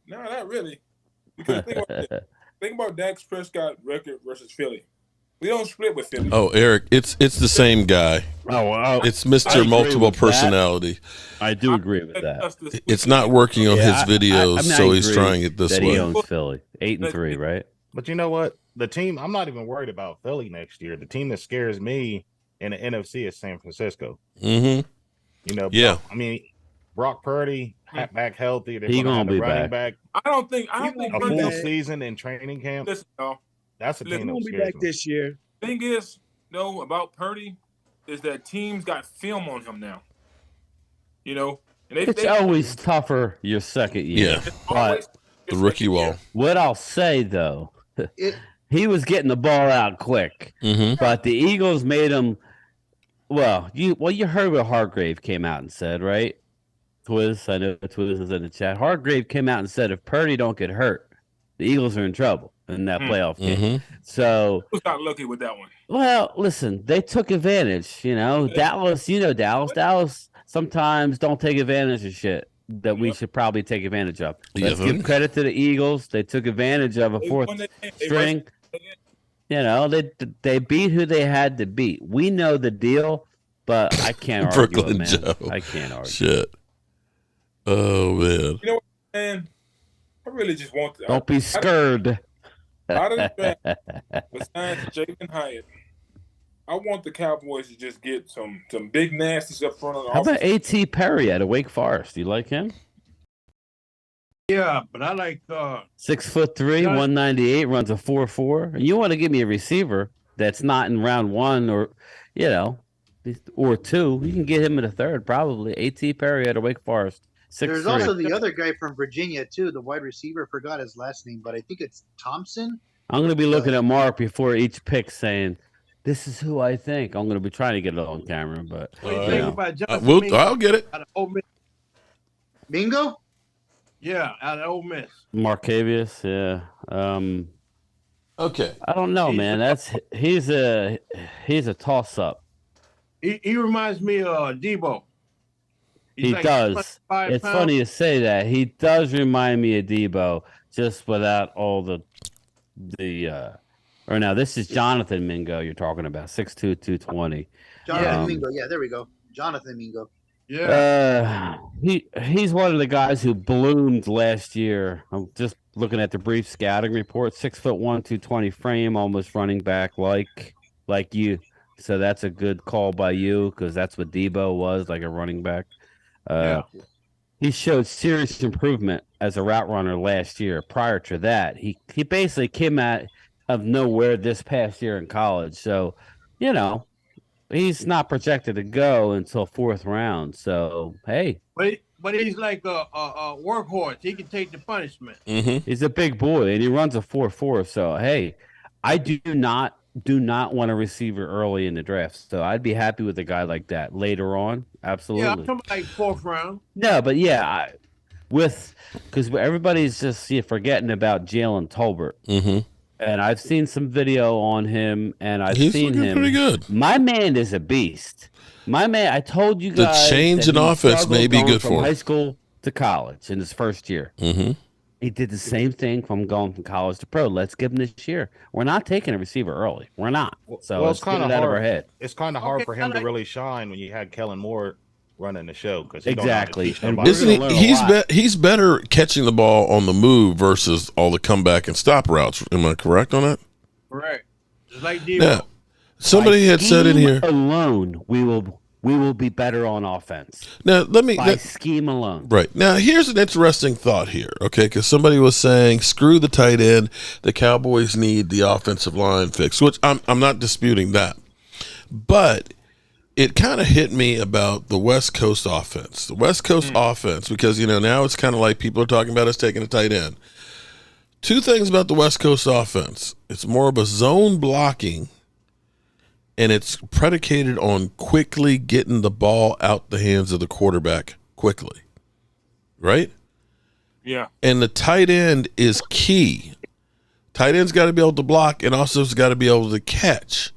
No, not really. Because think about Dak Prescott record versus Philly. We don't split with Philly. Oh, Eric, it's the same guy. Oh, wow. It's Mr. Multiple Personality. I do agree with that. It's not working on his videos, so he's trying it this way. He owns Philly 8-3, right? But you know what? The team, I'm not even worried about Philly next year. The team that scares me in the NFC is San Francisco. Yeah. I mean, Brock Purdy back healthy. They're He going to be running back. I don't think a full season in training camp. Listen, that's a team that be back this year. Thing is, about Purdy is that teams got film on him now. And it's always tougher your second year. Yeah, but the rookie wall. What I'll say though, he was getting the ball out quick, but the Eagles made him. Well, you heard what Hargrave came out and said, right? Twiz, I know Twiz is in the chat. Hargrave came out and said, if Purdy don't get hurt, the Eagles are in trouble in that playoff game. So who got lucky with that one? Well, listen, they took advantage. Dallas sometimes don't take advantage of shit that we should probably take advantage of. Let's give credit to the Eagles. They took advantage of a fourth string. They beat who they had to beat. We know the deal, but I can't argue Brooklyn it, man. Joe. I can't argue. Shit. Oh, man. You know what, man? I really just want to. Don't be scared. Out of the draft, besides Jalen Hyatt, I want the Cowboys to just get some big nasties up front of the How offense. about A.T. Perry out of Wake Forest? Do you like him? Yeah, but I like 6'3", 198, runs a 4.4. And you want to give me a receiver that's not in round 1 or 2. You can get him in the third, probably. A.T. Perry out of Wake Forest. There's also the other guy from Virginia too, the wide receiver. Forgot his last name, but I think it's Thompson. I'm going to be looking at Mark before each pick, saying, "This is who I think." I'm going to be trying to get it on camera, but what do you think about Johnson? I'll get it. Out of Ole Miss. Mingo? Yeah, out of Ole Miss. Marcavius, yeah. Okay. I don't know, man. He's a toss up. He reminds me of Debo. He does. It's funny you say that. He does remind me of Debo, just without all the or now this is Jonathan Mingo you're talking about, 6'2", 220. Jonathan Mingo, yeah, there we go. Jonathan Mingo. Yeah. He's one of the guys who bloomed last year. I'm just looking at the brief scouting report. 6'1", 220 frame, almost running back like you. So that's a good call by you, because that's what Debo was, like a running back. He showed serious improvement as a route runner last year. Prior to that, he basically came out of nowhere this past year in college. So, he's not projected to go until 4th round. So, hey. But he's like a workhorse. He can take the punishment. Mm-hmm. He's a big boy, and he runs a 4.4. So, hey, I do not want a receiver early in the draft. So I'd be happy with a guy like that later on. Absolutely. Yeah, I'm talking like 4th round. No, but yeah, because everybody's just forgetting about Jalen Tolbert. Mm-hmm. And I've seen some video on him, and He's seen him pretty good. My man is a beast. My man, I told you guys, the change in offense may be good for him. From high school to college in his first year. Mm-hmm. He did the same thing from going from college to pro. Let's give him this year. We're not taking a receiver early. We're not. So let's get it out of our head. It's kind of hard for him to really shine when you had Kellen Moore running the show, because exactly. He's better catching the ball on the move versus all the comeback and stop routes. Am I correct on that? Correct. Just like Debo. Yeah. Somebody had said in here alone we will be better on offense. Now scheme alone. Right. Now here's an interesting thought here, okay? Because somebody was saying, screw the tight end. The Cowboys need the offensive line fixed, which I'm not disputing that. But it kind of hit me about the West Coast offense. The West Coast offense, because now it's kind of like people are talking about us taking a tight end. Two things about the West Coast offense. It's more of a zone blocking, and it's predicated on quickly getting the ball out the hands of the quarterback quickly. Right? Yeah. And the tight end is key. Tight end's got to be able to block, and also has got to be able to catch.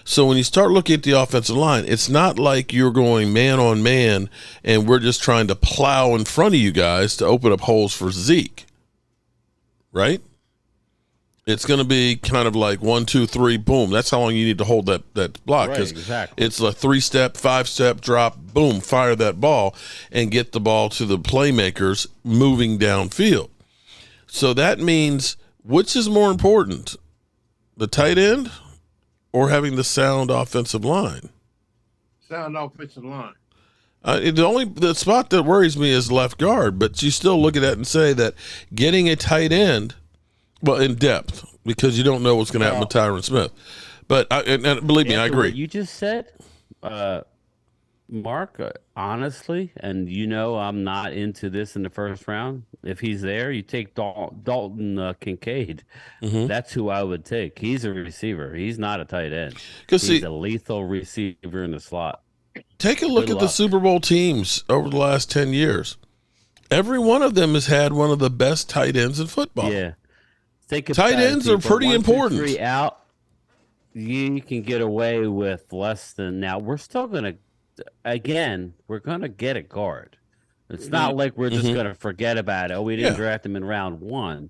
So when you start looking at the offensive line, it's not like you're going man on man and we're just trying to plow in front of you guys to open up holes for Zeke. Right? It's going to be kind of like 1, 2, 3, boom. That's how long you need to hold that block. Right, exactly. It's a 3-step, 5-step drop, boom, fire that ball and get the ball to the playmakers moving downfield. So that means, which is more important, the tight end or having the sound offensive line? Sound offensive line. The spot that worries me is left guard, but you still look at that and say that getting a tight end, well, in depth, because you don't know what's going to happen with Tyron Smith. But and believe me, I agree. What you just said, Mark, honestly, and I'm not into this in the first round. If he's there, you take Dalton Kincaid. Mm-hmm. That's who I would take. He's a receiver. He's not a tight end. He's a lethal receiver in the slot. Take a look at the Super Bowl teams over the last 10 years. Every one of them has had one of the best tight ends in football. Yeah. Tight ends are pretty important. 1, 2, 3 out, you can get away with less than. Now, we're still going to, again, we're going to get a guard. It's not like we're just going to forget about it. Oh, we didn't draft him in round 1.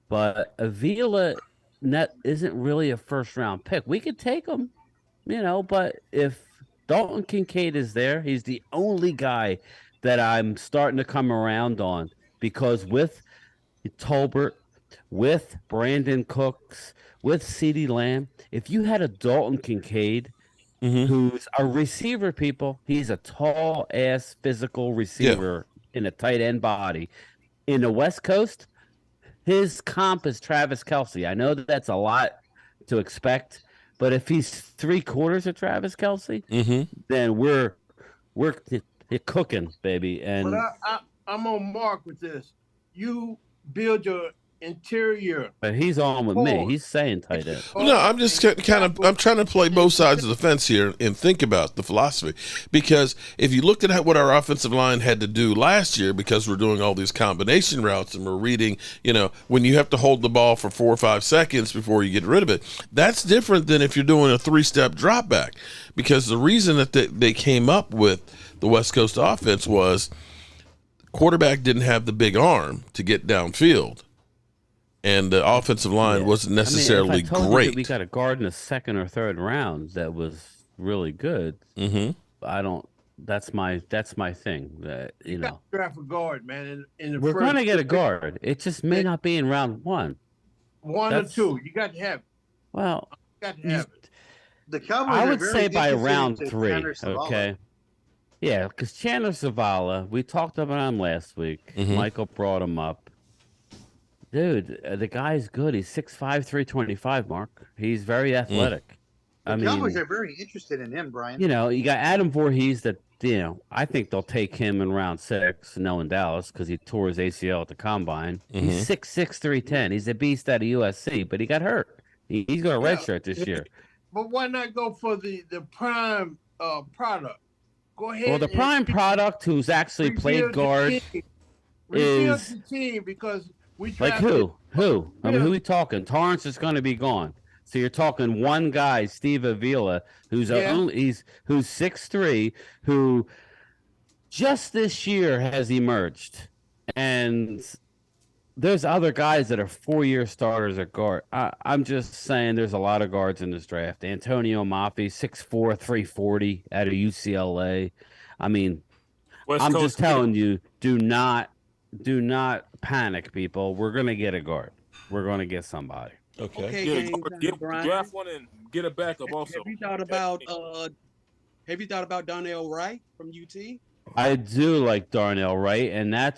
But Avila isn't really a first-round pick. We could take him, but if Dalton Kincaid is there, he's the only guy that I'm starting to come around on, because with Tolbert, with Brandon Cooks, with CeeDee Lamb, if you had a Dalton Kincaid, who's a receiver, people, he's a tall-ass physical receiver in a tight end body. In the West Coast, his comp is Travis Kelce. I know that's a lot to expect, but if he's 3/4 of Travis Kelce, then we're cooking, baby. And on Mark with this. You build your interior. But he's on with me. He's saying tight end. No, I'm just I'm trying to play both sides of the fence here and think about the philosophy. Because if you looked at what our offensive line had to do last year, because we're doing all these combination routes and we're reading, when you have to hold the ball for 4 or 5 seconds before you get rid of it, that's different than if you're doing a 3-step drop back. Because the reason that they came up with the West Coast offense was quarterback didn't have the big arm to get downfield. And the offensive line wasn't necessarily if I told great. You that we got a guard in the 2nd or 3rd rounds that was really good. Mm-hmm. I don't. That's my thing. You know, draft a guard, man. In the we're going to get a guard. It just may not be in round 1. 1 or 2. You got to have it. Well, you got to have it. The Cowboys I are would very say by interested round into 3. Chandler Zavala. Okay. Yeah, because Chandler Zavala, we talked about him last week. Mm-hmm. Michael brought him up. Dude, the guy's good. He's 6'5", 325, Mark. He's very athletic. The Cowboys are very interested in him, Brian. You know, you got Adam Voorhees that, I think they'll take him in round 6, knowing Dallas, because he tore his ACL at the Combine. Mm-hmm. He's 6'6", 310. He's a beast out of USC, but he got hurt. He's got a red shirt this year. But why not go for the prime product? Go ahead. Well, the prime product who's actually played guard is is... the team because we like who? Who? I mean, who are we talking? Torrance is going to be gone. So you're talking one guy, Steve Avila, who's 6'3", who just this year has emerged, and there's other guys that are 4-year starters at guard. I'm just saying, there's a lot of guards in this draft. Antonio Mafi, 6'4", 340 out of UCLA. I mean, I'm just telling you, do not panic, people. We're gonna get a guard. We're gonna get somebody. Okay. Draft one and get a backup also. Have you thought about Darnell Wright from UT? I do like Darnell Wright, and I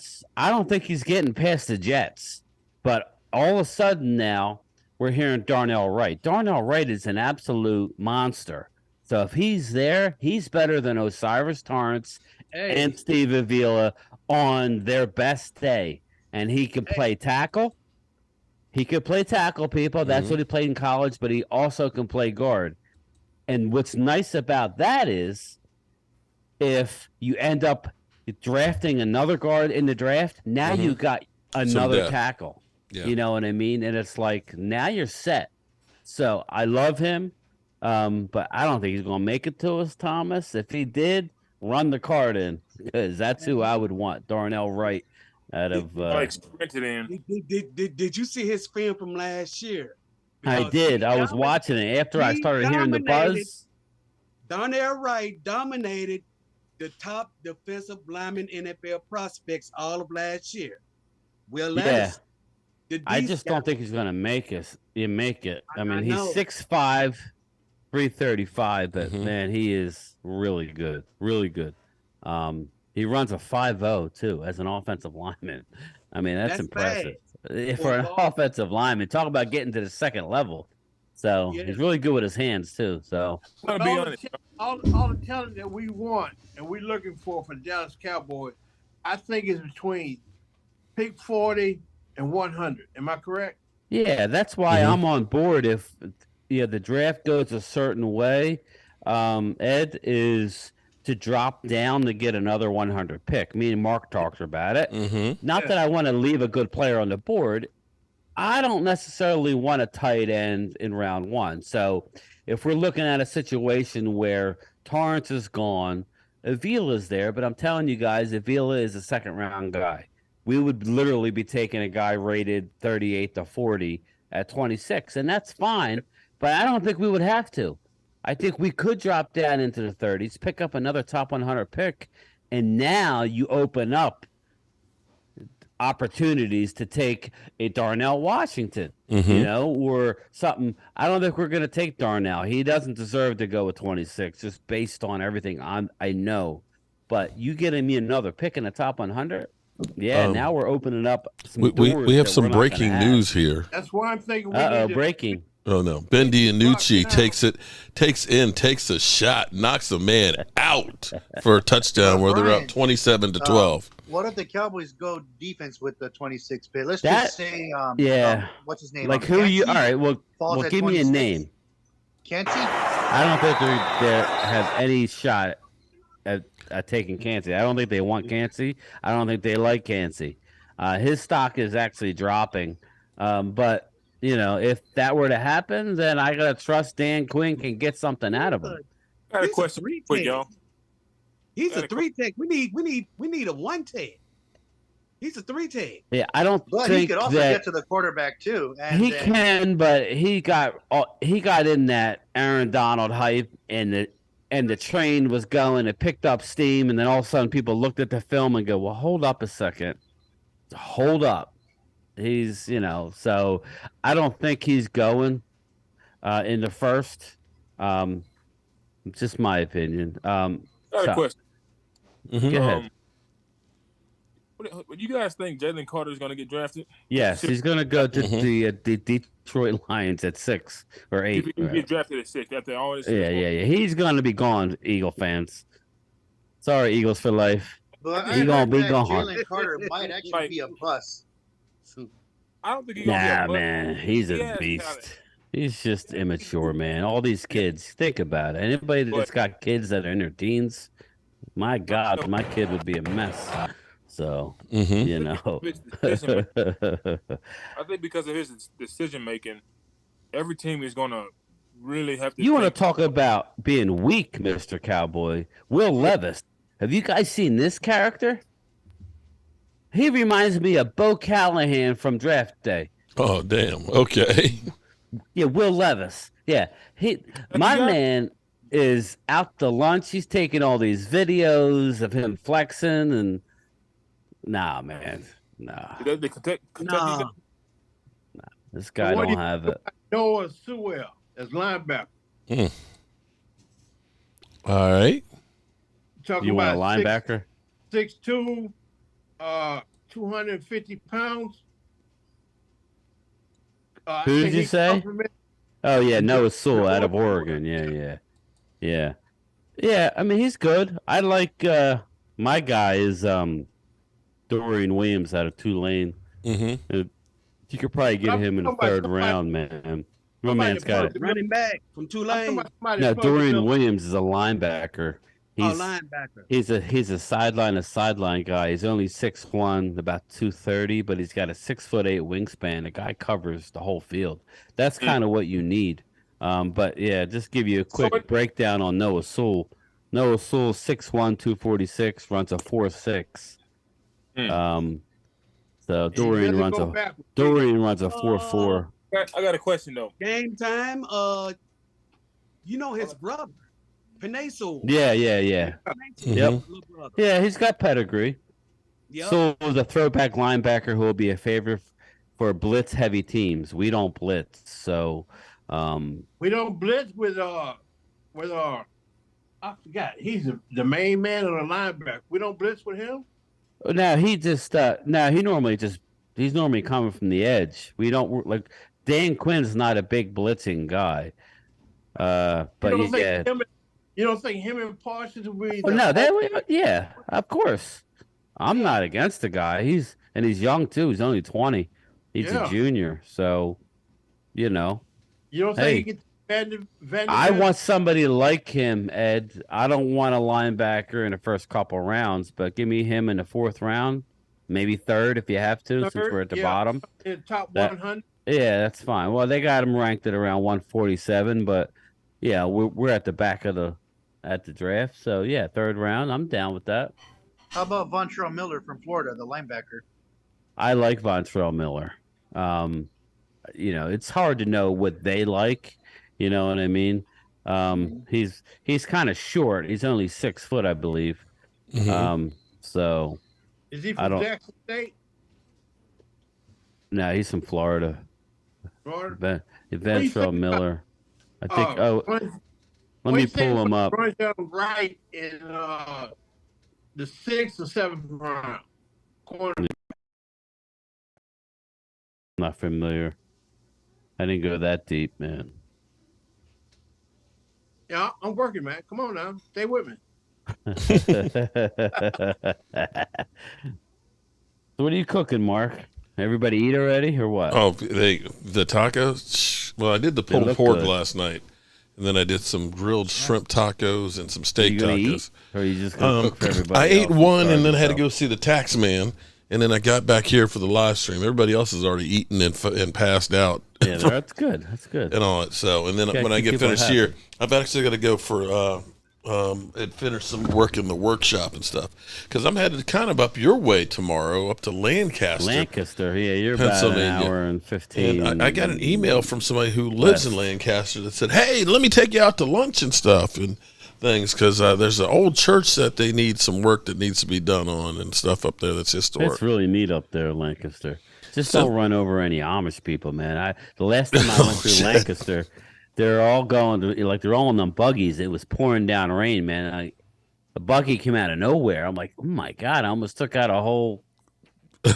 don't think he's getting past the Jets. But all of a sudden now, we're hearing Darnell Wright. Darnell Wright is an absolute monster. So if he's there, he's better than Osiris Torrance and Steve Avila on their best day. And he can play tackle. He could play tackle, people. That's what he played in college, but he also can play guard. And what's nice about that is if you end up drafting another guard in the draft, now you got another tackle. Yeah. You know what I mean? And it's like, now you're set. So I love him, but I don't think he's going to make it to us, Thomas. If he did, run the card in, because that's who I would want, Darnell Wright. Out of did you see his film from last year? Because I did. I was watching it after I started hearing the buzz. Darnell Wright dominated the top defensive lineman NFL prospects all of last year. I just don't think he's going to make it. I mean, he's 6'5", 335, but man, he is really good. Really good. He runs a 5.0 too as an offensive lineman. I mean, that's impressive for an offensive lineman. Talk about getting to the second level. So he's really good with his hands too. So all the talent that we want and we're looking for the Dallas Cowboys, I think is between pick 40 and 100. Am I correct? Yeah, that's why I'm on board. If the draft goes a certain way, Ed, is to drop down to get another 100 pick. Me and Mark talked about it. Not that I want to leave a good player on the board. I don't necessarily want a tight end in round 1. So if we're looking at a situation where Torrance is gone, Avila's there, but I'm telling you guys, Avila is a second-round guy. We would literally be taking a guy rated 38 to 40 at 26, and that's fine, but I don't think we would have to. I think we could drop down into the 30s, pick up another top 100 pick, and now you open up opportunities to take a Darnell Washington, or something. I don't think we're going to take Darnell. He doesn't deserve to go with 26, just based on everything I know. But you getting me another pick in the top 100? Yeah, now we're opening up some doors. We have some breaking news here. That's why I'm thinking breaking. Oh no! Ben DiNucci takes a shot, knocks a man out for a touchdown where they're up 27-12. What if the Cowboys go defense with the 26th pick? Let's That just say, yeah. what's his name? Like who you? All right. Well, falls at give me a 26. name. Canty? I don't think they have any shot at taking Cansey. I don't think they want Cansey. I don't think they like Cansey. His stock is actually dropping. But you know, if that were to happen, then I gotta trust Dan Quinn can get something out of him. I got a question for y'all. He's a 3-tech. We need a 1-tech. He's a 3-tech. Yeah, I don't But think he could also get to the quarterback too. And he can, but he got in that Aaron Donald hype, and the train was going. It picked up steam, and then all of a sudden, people looked at the film and go, "Well, hold up a second, hold up." He's, so I don't think he's going in the first. Just my opinion. I got a question. Go ahead. What you guys think Jalen Carter is going to get drafted? Yes, he's going to go to the Detroit Lions at 6 or 8. He get drafted at 6 after all this. Yeah. He's going to be gone, Eagle fans. Sorry, Eagles for life. He's going to be gone. Jalen Carter might actually be a bust. I don't think he's going to be a bust. Man, he's a beast. He's just immature, man. All these kids, think about it. Anybody that's got kids that are in their teens, my God, my kid would be a mess. So, I think because of his decision making, every team is going to really have to. You want to talk about being weak, Mr. Cowboy? Will Levis. Have you guys seen this character? He reminds me of Bo Callahan from Draft Day. Oh, damn. Okay. Yeah, Will Levis. Yeah, my man is out to lunch. He's taking all these videos of him flexing and. Nah, man. Nah. Nah. This guy don't have it. Noah Sewell as linebacker. All right. You want a linebacker? 6'2", 250 pounds. Who did you say? Oh, yeah, Noah Sewell out of Oregon. Yeah. I mean, he's good. I like my guy is Dorian Williams out of Tulane. You could probably get him in the 3rd round, man. My man's got it. Running back from Tulane. No, Dorian Williams is a linebacker. He's linebacker. He's a sideline guy. He's only 6'1", about 230, but he's got a 6'8" wingspan. The guy covers the whole field. That's kind of what you need. But yeah, just give you a quick breakdown on Noah Sewell. Noah Sewell, 6'1", 246, runs a 4.6. So Dorian runs a 4.4. I got a question though. Game time. His brother, Penei Sewell. Yeah. Yep. Yeah, he's got pedigree. Yep. So the throwback linebacker who will be a favorite for blitz heavy teams. We don't blitz, so we don't blitz with I forgot. He's the main man on the linebacker. We don't blitz with him. No, he just he's normally coming from the edge. We don't like Dan Quinn's not a big blitzing guy. But you don't think him and Parsons will be? Yeah, of course. I'm not against the guy. He's young too. He's only 20. He's a junior, so You don't think he gets I want somebody like him, Ed. I don't want a linebacker in the first couple rounds, but give me him in the 4th round, maybe 3rd if you have to, since we're at the bottom. In top 100. Yeah, that's fine. Well, they got him ranked at around 147, but yeah, we're at the back of the draft, so yeah, 3rd round. I'm down with that. How about Vontrell Miller from Florida, the linebacker? I like Vontrell Miller. It's hard to know what they like. You know what I mean? He's kind of short. He's only 6 foot, I believe. So is he from Jackson State? No, he's from Florida. Vontrell Miller. I think. Let me pull him up. Right in the 6th or 7th round. Corner. Not familiar. I didn't go that deep, man. Yeah, I'm working, man. Come on now. Stay with me. So what are you cooking, Mark? Everybody eat already or what? Oh, the tacos? Well, I did the pulled pork last night, and then I did some grilled shrimp tacos and some steak tacos. Eat, or are you just going to cook for everybody I ate else one, and then I had to go see the tax man, and then I got back here for the live stream. Everybody else has already eaten and passed out. Yeah, that's good. That's good. And all that. So, and then when I get finished here, I've actually got to go for and finish some work in the workshop and stuff, because I'm headed kind of up your way tomorrow, up to Lancaster. Yeah, you're about an hour and 15. And I got an email from somebody who lives in Lancaster that said, "Hey, let me take you out to lunch and stuff and things," because there's an old church that they need some work that needs to be done on and stuff up there that's historic. It's really neat up there, Lancaster. Just don't run over any Amish people, man. The last time I went through Lancaster, they're all going to, like, they're all in them buggies. It was pouring down rain, man. The buggy came out of nowhere. I'm like, oh my God, I almost took out a whole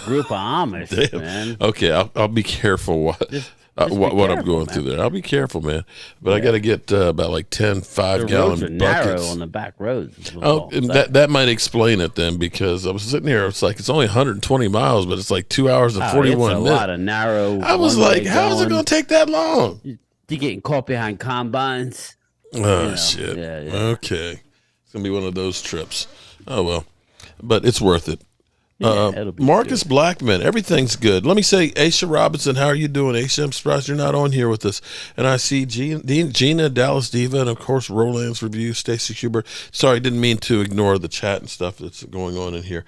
group of Amish, man. Okay, I'll be careful what I'm going through there. I'll be careful, man. But I got to get about like 10 5-gallon buckets. Narrow on the back roads. Oh, and that might explain it then, because I was sitting here. It's like it's only 120 miles, but it's like 2 hours and 41 minutes. A lot of narrow. I was like, how is it going to take that long? You're getting caught behind combines. Oh, shit. Yeah. Okay. It's going to be one of those trips. Oh, well. But it's worth it. Marcus good. Blackman, everything's good. Let me say, Aisha Robinson, how are you doing? Aisha, I'm surprised you're not on here with us. And I see Gina, Dallas Diva, and of course Roland's Review, Stacy Huber. Sorry, didn't mean to ignore the chat and stuff that's going on in here.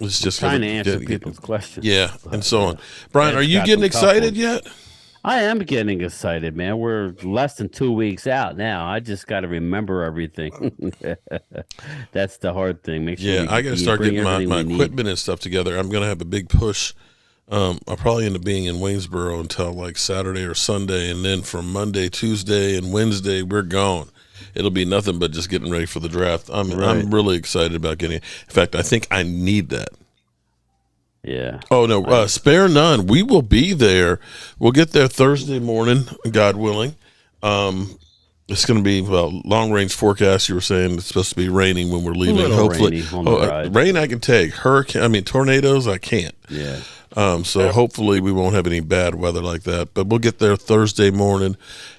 It's just trying to answer people's questions. Yeah, and so on. Brian, are you getting excited yet? I am getting excited, man. We're less than 2 weeks out now. I just got to remember everything. That's the hard thing. Make sure. Yeah, I got to start getting my equipment and stuff together. I'm going to have a big push. I'll probably end up being in Waynesboro until like Saturday or Sunday, and then from Monday, Tuesday, and Wednesday, we're gone. It'll be nothing but just getting ready for the draft. I'm really excited about getting it. In fact, I think I need that. Yeah. Oh, no, spare none. We will be there. We'll get there Thursday morning, God willing. It's going to be, long range forecast. You were saying it's supposed to be raining when we're leaving. Hopefully, rain I can take. Tornadoes I can't. Yeah. So hopefully we won't have any bad weather like that. But we'll get there Thursday morning,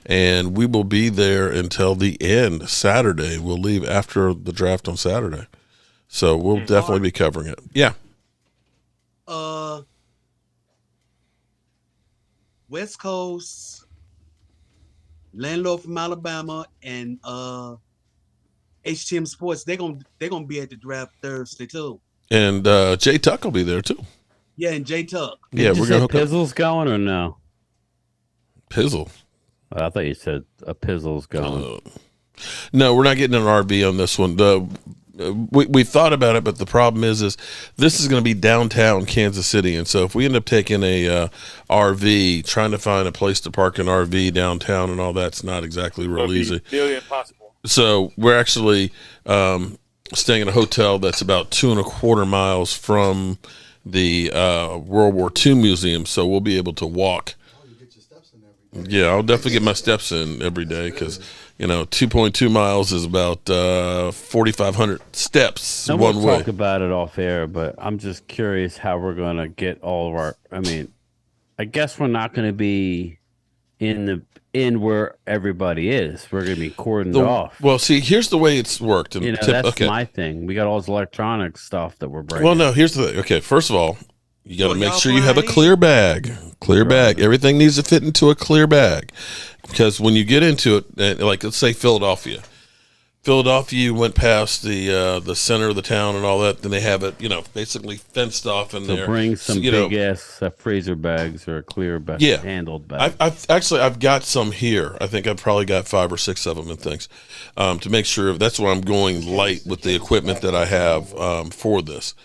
and we will be there until the end. Saturday, we'll leave after the draft on Saturday. So we'll definitely be covering it. Yeah. West Coast, landlord from Alabama, and HTM Sports, they're gonna be at the draft Thursday too. And Jay Tuck will be there too. Yeah, and Jay Tuck. Yeah, we're gonna. Pizzle's going or no? Pizzle. I thought you said a Pizzle's going. No, we're not getting an RV on this one. We thought about it, but the problem is this is going to be downtown Kansas City, and so if we end up taking a RV, trying to find a place to park an RV downtown and all that's not exactly real easy. Nearly impossible. So we're actually staying in a hotel that's about 2.25 miles from the World War II Museum, so we'll be able to walk. Yeah, I'll definitely get my steps in every day because, 2.2 miles is about 4,500 steps one way. We'll talk about it off air, but I'm just curious how we're going to get all of our. I guess we're not going to be in where everybody is. We're going to be cordoned off. Well, see, here's the way it's worked. And that's my thing. We got all this electronic stuff that we're bringing. Well, no, here's the thing. Okay, first of all, you got to make sure you have a clear bag. Clear bag. Everything needs to fit into a clear bag. Because when you get into it, like let's say Philadelphia, you went past the center of the town and all that, then they have it, basically fenced off in there. So bring some big ass freezer bags or a clear bag, handled bag. I've got some here. I think I've probably got 5 or 6 of them and things to make sure. That's why I'm going light with the equipment that I have for this.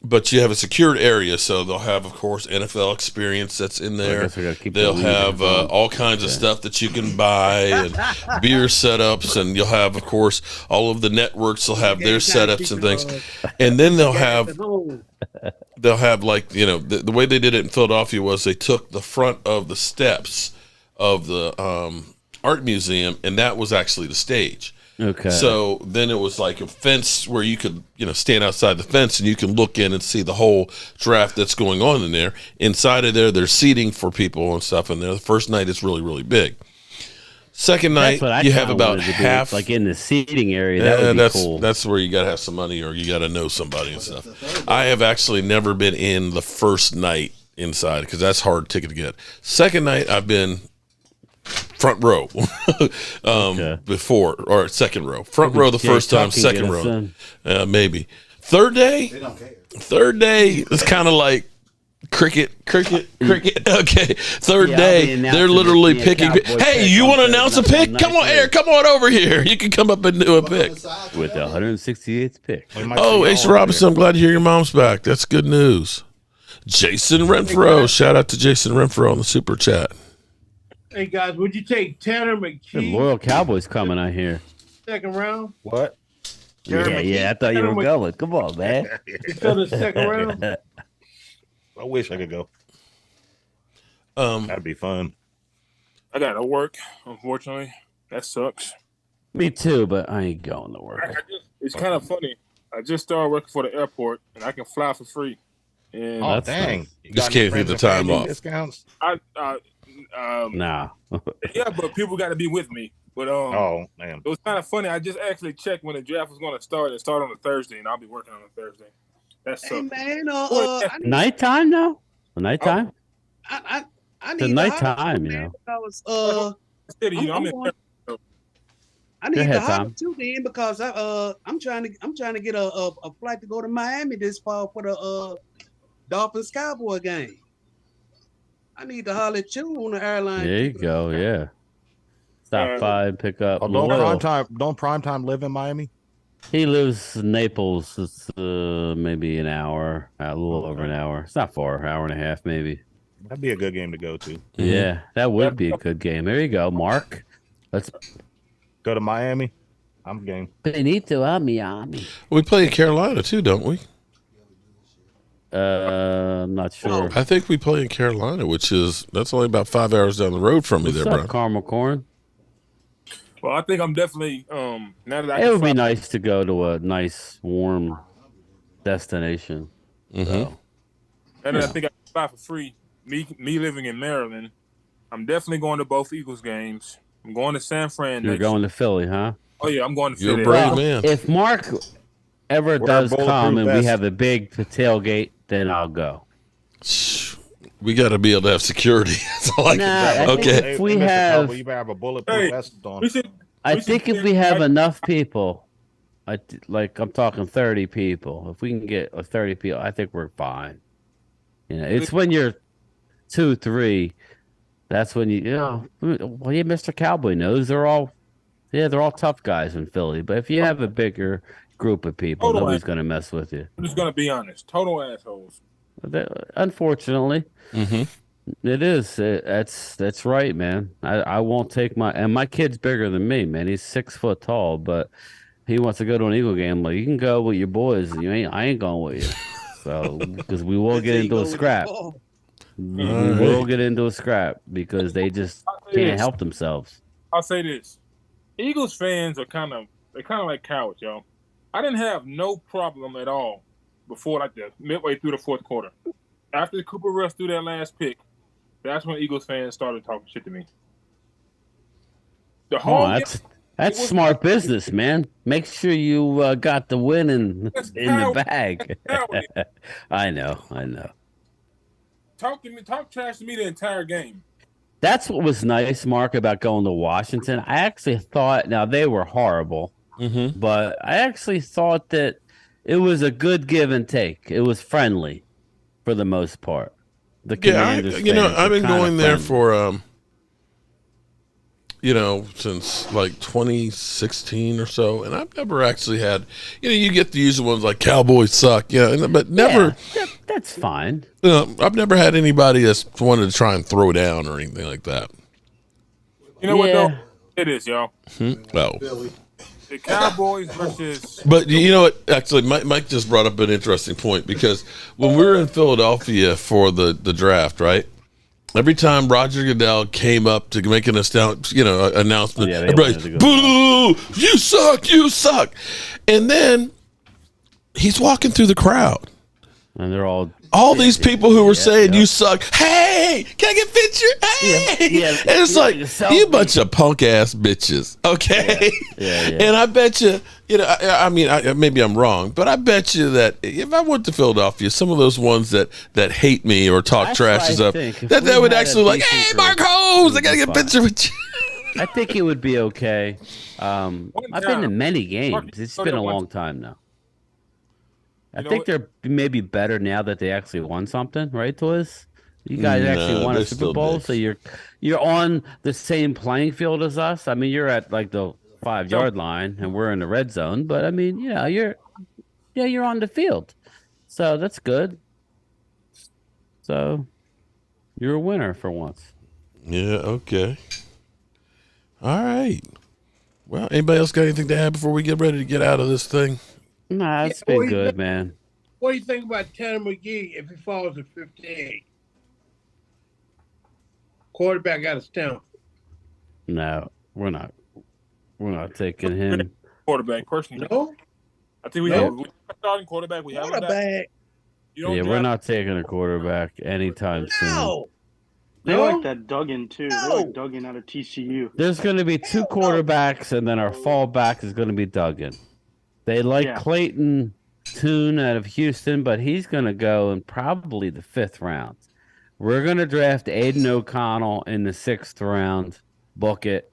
But you have a secured area, so they'll have, of course, NFL experience that's in there. They'll have all kinds of stuff that you can buy and beer setups, and you'll have, of course, all of the networks will have their setups and things. And then they'll have like, the way they did it in Philadelphia was they took the front of the steps of the art museum, and that was actually the stage. Okay. So then it was like a fence where you could, stand outside the fence and you can look in and see the whole draft that's going on in there. Inside of there, there's seating for people and stuff in there. The first night is really, really big. Second night, you have about half. Like in the seating area, that would be cool. That's where you got to have some money or you got to know somebody and stuff. I have actually never been in the first night inside because that's hard ticket to get. Second night, I've been front row before, or second row. Front row the first time, second row. Maybe. Third day, it's kind of like cricket. Okay. Third day, they're literally picking. Hey, you want to announce a pick? Come on, Eric. Come on over here. You can come up and do a pick. With the 168th pick. Oh, Ace Robinson, I'm glad to hear your mom's back. That's good news. Jason Renfro. Shout out to Jason Renfro on the super chat. Hey guys, would you take Tanner McKee? The loyal Cowboys coming, I hear. Second round? What? Yeah, I thought you were going. Come on, man. Instead of second round? I wish I could go. That'd be fun. I got to work, unfortunately. That sucks. Me too, but I ain't going to work. It's kind of funny. I just started working for the airport, and I can fly for free. And dang! Just can't get the time off. Discounts? Nah. Yeah, but people got to be with me. But oh man, it was kind of funny. I just actually checked when the draft was going to start. It started on a Thursday, and I'll be working on a Thursday. That's Hey so. man, Nighttime now? Nighttime? I It's need nighttime, because I'm in. I need Go ahead, to holler Tom. too then because I'm trying to get a flight to go to Miami this fall for the Dolphins Cowboy game. I need to holler at you on the airline. There you go, yeah. Stop by and pick up. Don't Primetime live in Miami? He lives in Naples. It's maybe an hour, a little over an hour. It's not far, hour and a half maybe. That'd be a good game to go to. Yeah, that would be a good game. There you go, Mark. Let's go to Miami. I'm game. Benito a Miami. We play in Carolina too, don't we? I'm not sure. I think we play in Carolina, that's only about 5 hours down the road from me. What's there, up, bro. Caramel Corn? Well, I think I'm definitely now that I It can would be fly, nice to go to a nice, warm destination. So, and then I think I can fly for free. Me living in Maryland, I'm definitely going to both Eagles games. I'm going to San Fran. you're going to Philly, huh? Oh yeah, I'm going to You're Philly. a brave man. If Mark ever Wear does a bulletproof come and we vest. have a big tailgate, then I'll go. We got to be able to have security. That's all I Nah, can. I think Okay. if we Mr. have, Cowboy, you better have a bulletproof vest on. I think if we have enough people, like I'm talking 30 people, if we can get 30 people, I think we're fine. It's when you're 2, 3, that's when well, yeah, Mr. Cowboy knows they're all tough guys in Philly. But if you have a bigger group of people, nobody's going to mess with you. I'm just gonna be honest. Total assholes. Unfortunately, it is. That's right, man. I won't take my kid's bigger than me, man. He's 6 foot tall, but he wants to go to an Eagle game. Like, you can go with your boys. I ain't going with you. So because we will get into a scrap. We will get into a scrap because they just can't help themselves. I'll say this: Eagles fans are kind of like cowards, y'all. I didn't have no problem at all before like the midway through the fourth quarter. After Cooper Rush threw that last pick, that's when Eagles fans started talking shit to me. The whole That's smart business, man. Make sure you got the win in the bag. I know. Talk trash to me the entire game. That's what was nice, Mark, about going to Washington. I actually thought, now they were horrible, but I actually thought that it was a good give and take. It was friendly for the most part. The Commanders I've been going there for since like 2016 or so, and I've never actually had, you get the usual ones like Cowboys suck, but never. Yeah, that's fine. I've never had anybody that's wanted to try and throw down or anything like that. You know what though? It is, y'all. Well, the Cowboys versus. But you know what? Actually, Mike just brought up an interesting point because when we were in Philadelphia for the draft, right? Every time Roger Goodell came up to make an announcement, Yeah, they everybody's, wanted to go boo, you suck. And then he's walking through the crowd. And they're all these people who were saying you suck. Hey, can I get a picture? Hey, and it's like you bunch of punk ass bitches. Okay, and I bet you, I mean, maybe I'm wrong, but I bet you that if I went to Philadelphia, some of those ones that hate me or talk trash and stuff, that they would actually like, hey, Mark Holmes, I gotta get a picture with you. I think it would be okay. I've been to many games. It's been a long time now. I think they're maybe better now that they actually won something, right, Toys? You guys actually won a Super Bowl, so you're on the same playing field as us. I mean, you're at like the 5-yard line, and we're in the red zone. But I mean, you're on the field, so that's good. So you're a winner for once. Yeah. Okay. All right. Well, anybody else got anything to add before we get ready to get out of this thing? Nah, it's been good, man. What do you think about Tanner McGee if he falls to 58? Quarterback out of Stanford. No, we're not taking him. Quarterback, personally. No? I think we have a starting quarterback. We have a back. We're not taking a quarterback anytime soon. They like that Duggan, too. They like Duggan out of TCU. There's going to be 2 quarterbacks, and then our fallback is going to be Duggan. They like Clayton Tune out of Houston, but he's going to go in probably the 5th round. We're going to draft Aiden O'Connell in the 6th round. Book it.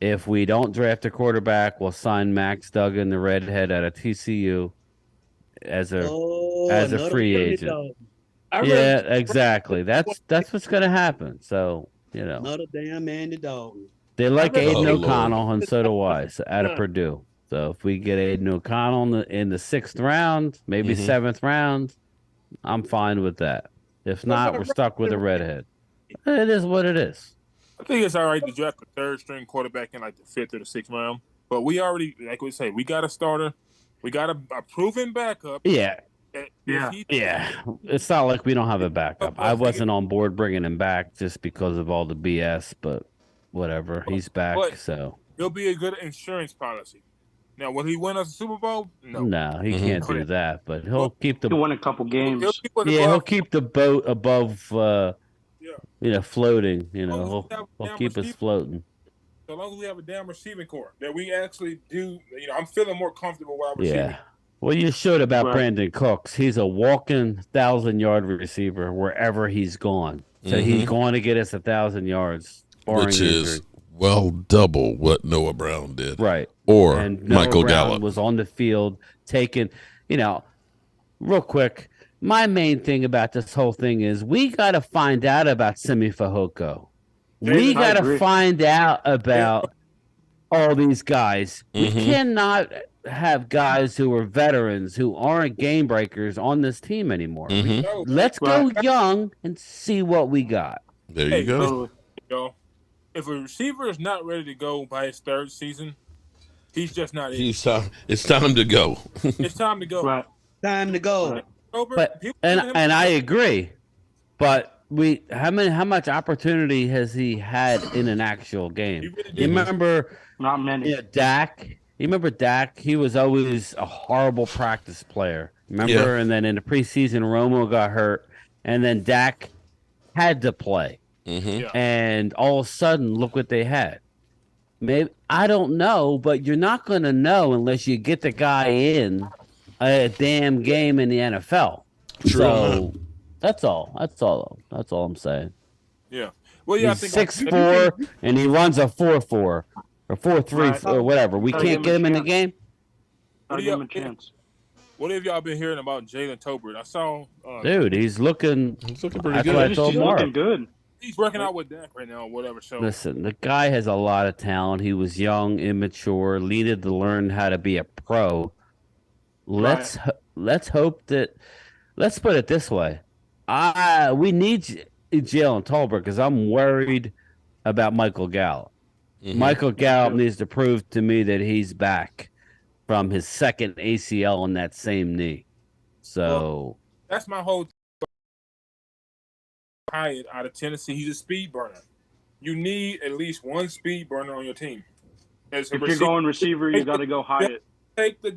If we don't draft a quarterback, we'll sign Max Duggan, the redhead out of TCU, as a free agent. Yeah, exactly. That's what's going to happen. So, Another damn Andy Dalton. They like Aiden O'Connell, and so do I, out of Purdue. So if we get Aiden O'Connell in the 6th round, maybe 7th round, I'm fine with that. If not, we're stuck with a redhead. It is what it is. I think it's all right to draft a 3rd-string quarterback in like the 5th or the 6th round. But we already, like we say, we got a starter. We got a proven backup. Yeah. It's not like we don't have a backup. I wasn't on board bringing him back just because of all the BS, but whatever. He's back, so. It'll be a good insurance policy. Now, will he win us a Super Bowl? No, he can't do that. But he'll keep the. He'll win a couple games. He'll keep the boat above, floating. He'll keep us floating. So long as we have a damn receiving core that we actually do, I'm feeling more comfortable while receiving. Yeah. Well, you should about Brandon Cooks. He's a walking 1,000-yard receiver wherever he's gone. So he's going to get us 1,000 yards, which is double what Noah Brown did, right? Or and Noah Michael Brown Gallup was on the field taking. Real quick, my main thing about this whole thing is we got to find out about Simi Fehoko. We got to find out about all these guys. We cannot have guys who are veterans who aren't game breakers on this team anymore. Let's go young and see what we got. There you go. If a receiver is not ready to go by his 3rd season, he's just not in. It's time to go. It's time to go. Right. Time to go. But and I agree. But how much opportunity has he had in an actual game? You remember not many. Yeah, Dak. You remember Dak? He was always a horrible practice player. Remember? Yeah. And then in the preseason, Romo got hurt, and then Dak had to play. And all of a sudden, look what they had. Maybe I don't know, but you're not going to know unless you get the guy in a damn game in the NFL. True. So that's all. That's all I'm saying. Yeah. Well, yeah, he's 6'4", and he runs a 4.4 or 4.3 or whatever. We can't get him in the game. I'll give him a chance. What have y'all been hearing about Jalen Tolbert? I saw. Dude, he's looking pretty good. He's looking good. He's working out with Dak right now, or whatever. So listen, the guy has a lot of talent. He was young, immature, needed to learn how to be a pro. Let's hope that. Let's put it this way: we need Jalen Tolbert because I'm worried about Michael Gallup. Michael Gallup needs to prove to me that he's back from his 2nd ACL on that same knee. So that's my whole. Hyatt out of Tennessee. He's a speed burner. You need at least one speed burner on your team. If you're going receiver, you got to go Hyatt. Take the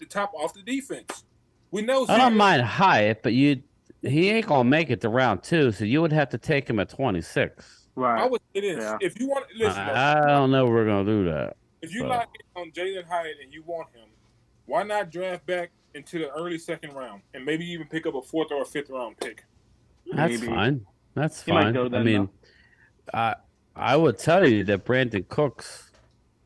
top off the defense. We know. I don't mind Hyatt, but he ain't gonna make it to round 2, so you would have to take him at 26. Right. I would say this: if you want, listen. I don't know we're gonna do that. If you lock in on Jalen Hyatt and you want him, why not draft back into the early second round and maybe even pick up a 4th or a 5th round pick? That's fine. That's fine. I mean, I would tell you that Brandon Cooks,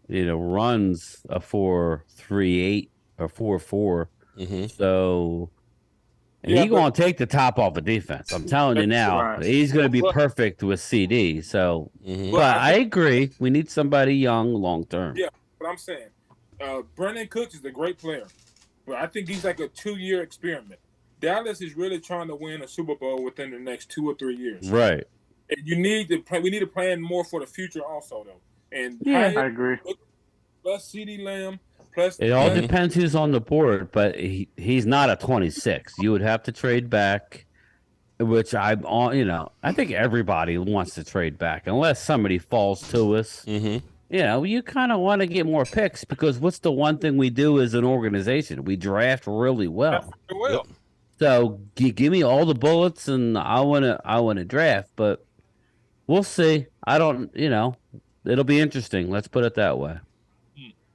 runs a 4.38 or 4.4. So he's going to take the top off the defense. I'm telling you now, he's going to be perfect with CD. So, but I agree, we need somebody young, long term. Yeah, but I'm saying, Brandon Cooks is a great player, but I think he's like a 2-year experiment. Dallas is really trying to win a Super Bowl within the next 2 or 3 years. Right. And you need to plan. We need to plan more for the future, also, though. And I agree. Plus CD Lamb. Plus it all depends who's on the board, but he's not a 26. You would have to trade back, which I think everybody wants to trade back unless somebody falls to us. You kind of want to get more picks because what's the one thing we do as an organization? We draft really well. So give me all the bullets, and I want to draft, but we'll see. I don't, it'll be interesting. Let's put it that way.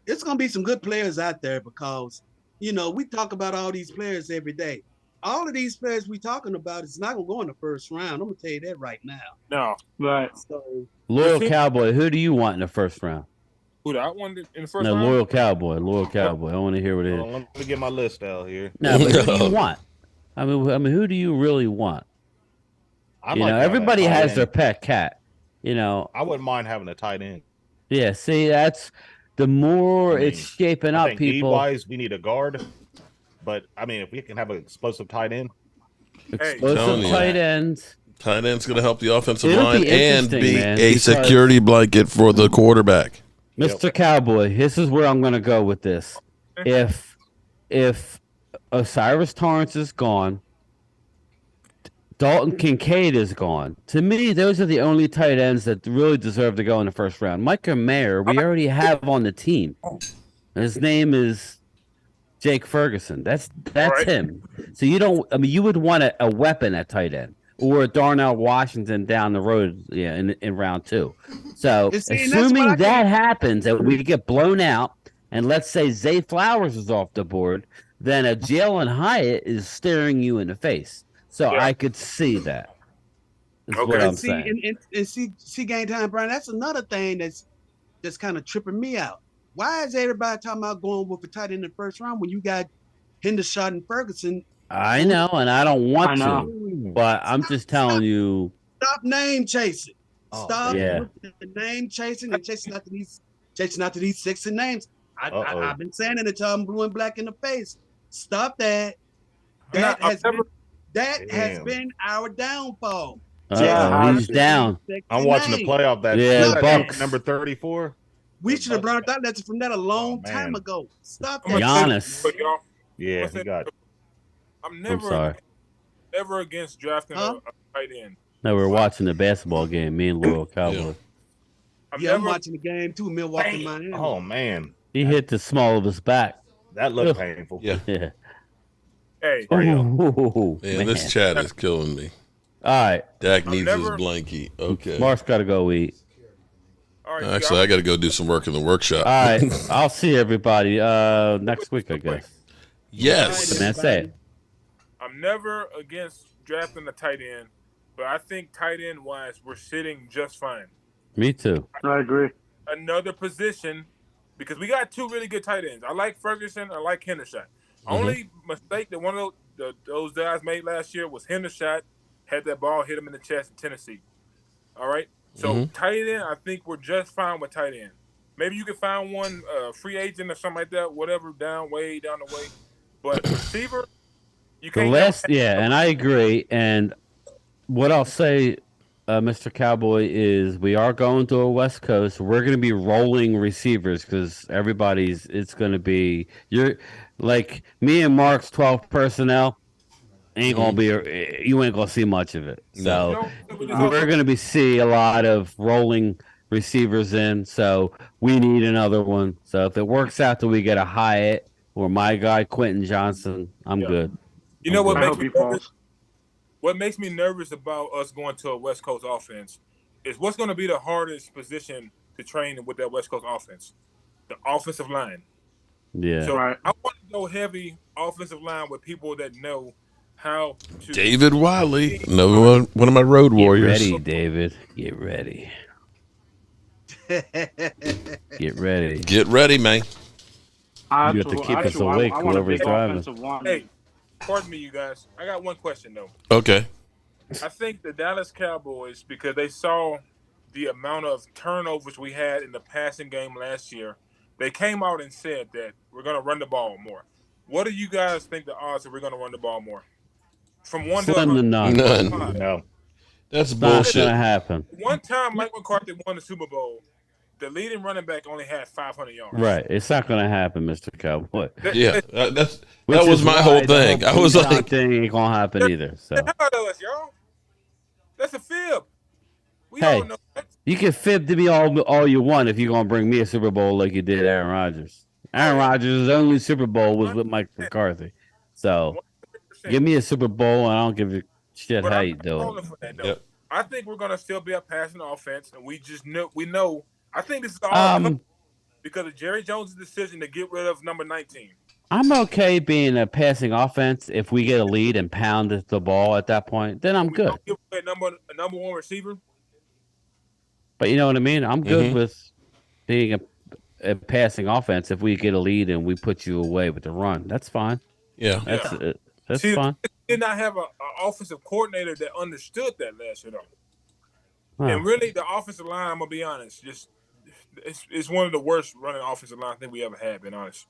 It's going to be some good players out there because, we talk about all these players every day. All of these players we talking about is not going to go in the first round. I'm going to tell you that right now. No. Right. So, Loyal Cowboy, who do you want in the first round? Who I wanted in the first round? No, Loyal Cowboy. I want to hear what it is. Let me get my list out here. No, but who do you want? I mean, who do you really want? Everybody has their pet cat. I wouldn't mind having a tight end. Yeah, see, that's the more it's shaping up. People wise, we need a guard, but if we can have an explosive tight end, tight ends. Tight end's going to help the offensive line and be a because security blanket for the quarterback. Mr. Cowboy, this is where I'm going to go with this. If Osiris Torrance is gone, Dalton Kincaid is gone. To me, those are the only tight ends that really deserve to go in the first round. Micah Mayer, we already have on the team. His name is Jake Ferguson. That's him. So you would want a weapon at tight end or a Darnell Washington down the road, in round 2. So assuming that happens and we get blown out, and let's say Zay Flowers is off the board, then a Jalen Hyatt is staring you in the face. So I could see that. That's what I'm saying. And see, Game Time, Brian, that's another thing that's kind of tripping me out. Why is everybody talking about going with a tight end in the first round when you got Hendershot and Ferguson? I know, and I don't want to, but I'm just telling you. Stop name chasing. Stop name chasing and chasing after these 6 names. I've been saying it until I'm blue and black in the face. Stop that. That has been our downfall. He's down. I'm watching the playoff Bucks. Number 34. We should have learned that lesson from that a long time ago. Stop that. Giannis. Yeah, he got it. I'm never against drafting a tight end. No, we're watching the basketball game, me and Loyal Cowboy. I'm watching the game too, Milwaukee, Miami. Oh, man. He hit the small of his back. That looked painful. Yeah. Hey. Man, this chat is killing me. All right. Dak needs his blankie. Okay. Mark's got to go eat. All right, actually, I got to go do some work in the workshop. All right. I'll see everybody next week, I guess. Yes. Man, say it. I'm never against drafting a tight end, but I think tight end wise, we're sitting just fine. Me too. I agree. Another position, because we got 2 really good tight ends. I like Ferguson. I like Hendershot. Only mistake that one of those guys made last year was Hendershot had that ball hit him in the chest in Tennessee. All right? So tight end, I think we're just fine with tight end. Maybe you can find one free agent or something like that, whatever, way down the way. But receiver, you can't. And I agree. And what I'll say, Mr. Cowboy, is we are going to a West Coast. We're going to be rolling receivers because it's going to be, you're like me and Mark's 12 personnel. ain't gonna be you ain't gonna see much of it. So we're gonna see a lot of rolling receivers in. So we need another one. So if it works out that we get a Hyatt or my guy Quentin Johnson, I'm good. You know what I makes hope me he falls. What makes me nervous about us going to a West Coast offense is what's going to be the hardest position to train with that West Coast offense, the offensive line. Yeah. So I want to go heavy offensive line with people that know how to. David Wiley, one of my road warriors. Get ready, David. Get ready. Get ready. Get ready, man. You have to keep us awake, I want a whoever's big driving. offensive line. Hey, pardon me, you guys. I got one question though. Okay. I think the Dallas Cowboys, because they saw the amount of turnovers we had in the passing game last year, they came out and said that we're going to run the ball more. What do you guys think the odds that we're going to run the ball more? From 1 to Slim to 100. none. No. That's Not bullshit. gonna happen. One time Mike McCarthy won the Super Bowl, the leading running back only had 500 yards. Right. It's not gonna happen, Mr. Cowboy. Yeah, that was my whole thing. I was like, thing ain't gonna happen either. So How about us, y'all? That's a fib. We hey, all know that. you can fib to me all you want if you're gonna bring me a Super Bowl like you did Aaron Rodgers. Aaron Rodgers' only Super Bowl was with Mike McCarthy. So 100%. give me a Super Bowl and I don't give a shit But how I'm you do calling it. for that, though. I think we're gonna still be a passing offense, and we know. I think this is all because of Jerry Jones' decision to get rid of number 19. I'm okay being a passing offense if we get a lead and pound the ball at that point. Then I'm good. Give away a number one receiver. But you know what I mean? I'm good with being a passing offense if we get a lead and we put you away with the run. That's fine. Yeah. That's See, fine. Did not have an offensive coordinator that understood that last year, though. Huh. And really, the offensive line, I'm gonna be honest, it's one of the worst running offensive line I think we ever had. Being honest.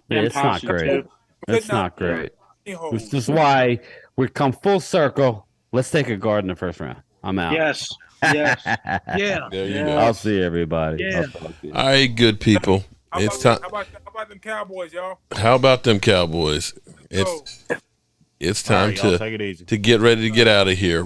Yeah, it's not great. It's not great. This is why we come full circle. Let's take a guard in the first round. I'm out. Yes. Yes. Yeah. There you go. I'll see everybody. Yeah. All right, good people. It's time. How about them Cowboys, y'all? How about them Cowboys? It's time All right, y'all, take it easy. to get ready to get out of here.